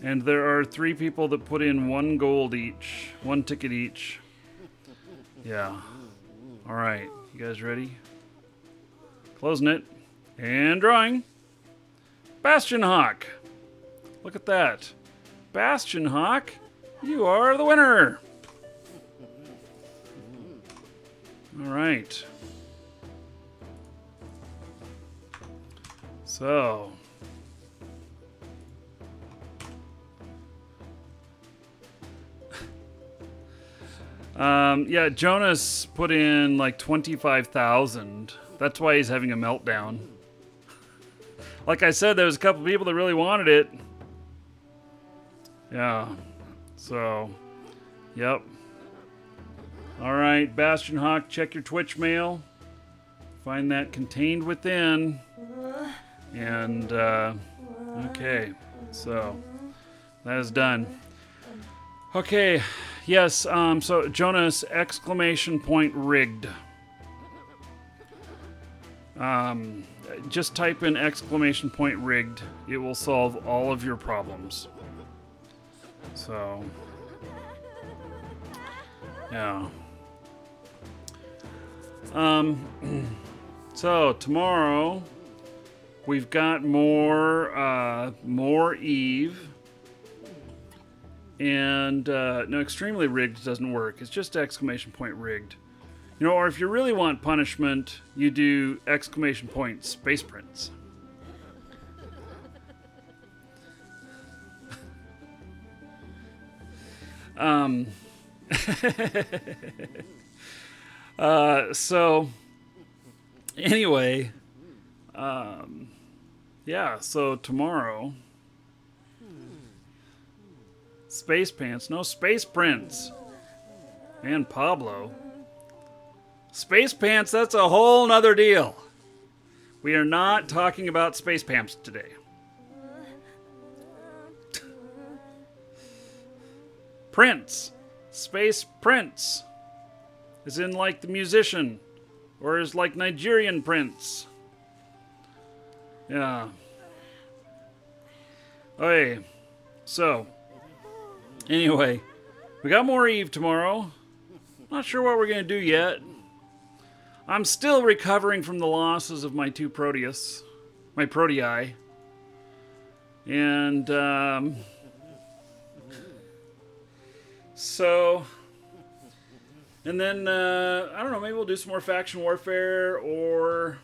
And there are 3 people that put in 1 gold each, 1 ticket each. Yeah. All right, you guys ready? Closing it and drawing. Bastion Hawk. Look at that. Bastion Hawk, you are the winner. All right. So, yeah, Jonas put in like 25,000. That's why he's having a meltdown. Like I said, there was a couple people that really wanted it. Yeah. So, yep. All right, Bastion Hawk, check your Twitch mail. Find that contained within. And, okay. So, that is done. Okay, yes, so Jonas, exclamation point rigged. Just type in exclamation point rigged. It will solve all of your problems. So, yeah. So tomorrow we've got more Eve. And no, extremely rigged doesn't work. It's just exclamation point rigged. You know, or if you really want punishment, you do exclamation point space prints. So anyway, yeah, so tomorrow, Space Pants, no Space Prince, and Pablo. Space Pants, that's a whole nother deal. We are not talking about Space Pants today. Prince. Space Prince. As in like the musician. Or is like Nigerian Prince. Yeah. Okay. So. Anyway. We got more Eve tomorrow. Not sure what we're going to do yet. I'm still recovering from the losses of my two Proteus. My Protei. And, so, and then, I don't know, maybe we'll do some more faction warfare, or,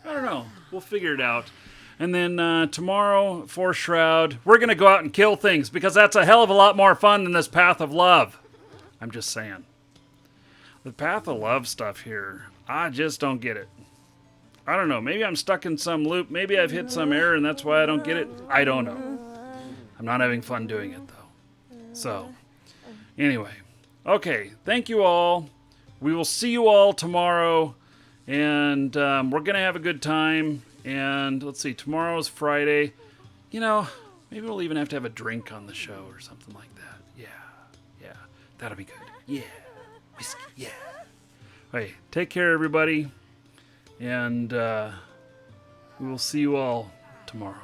I don't know, we'll figure it out. And then, tomorrow, for Shroud, we're going to go out and kill things, because that's a hell of a lot more fun than this Path of Love. I'm just saying. The Path of Love stuff here, I just don't get it. I don't know, maybe I'm stuck in some loop, maybe I've hit some error and that's why I don't get it. I don't know. I'm not having fun doing it though. So, anyway. Okay, thank you all. We will see you all tomorrow, and we're going to have a good time. And let's see, tomorrow's Friday. You know, maybe we'll even have to have a drink on the show or something like that. Yeah, that'll be good. Yeah, whiskey, yeah. Hey, take care, everybody. And we will see you all tomorrow.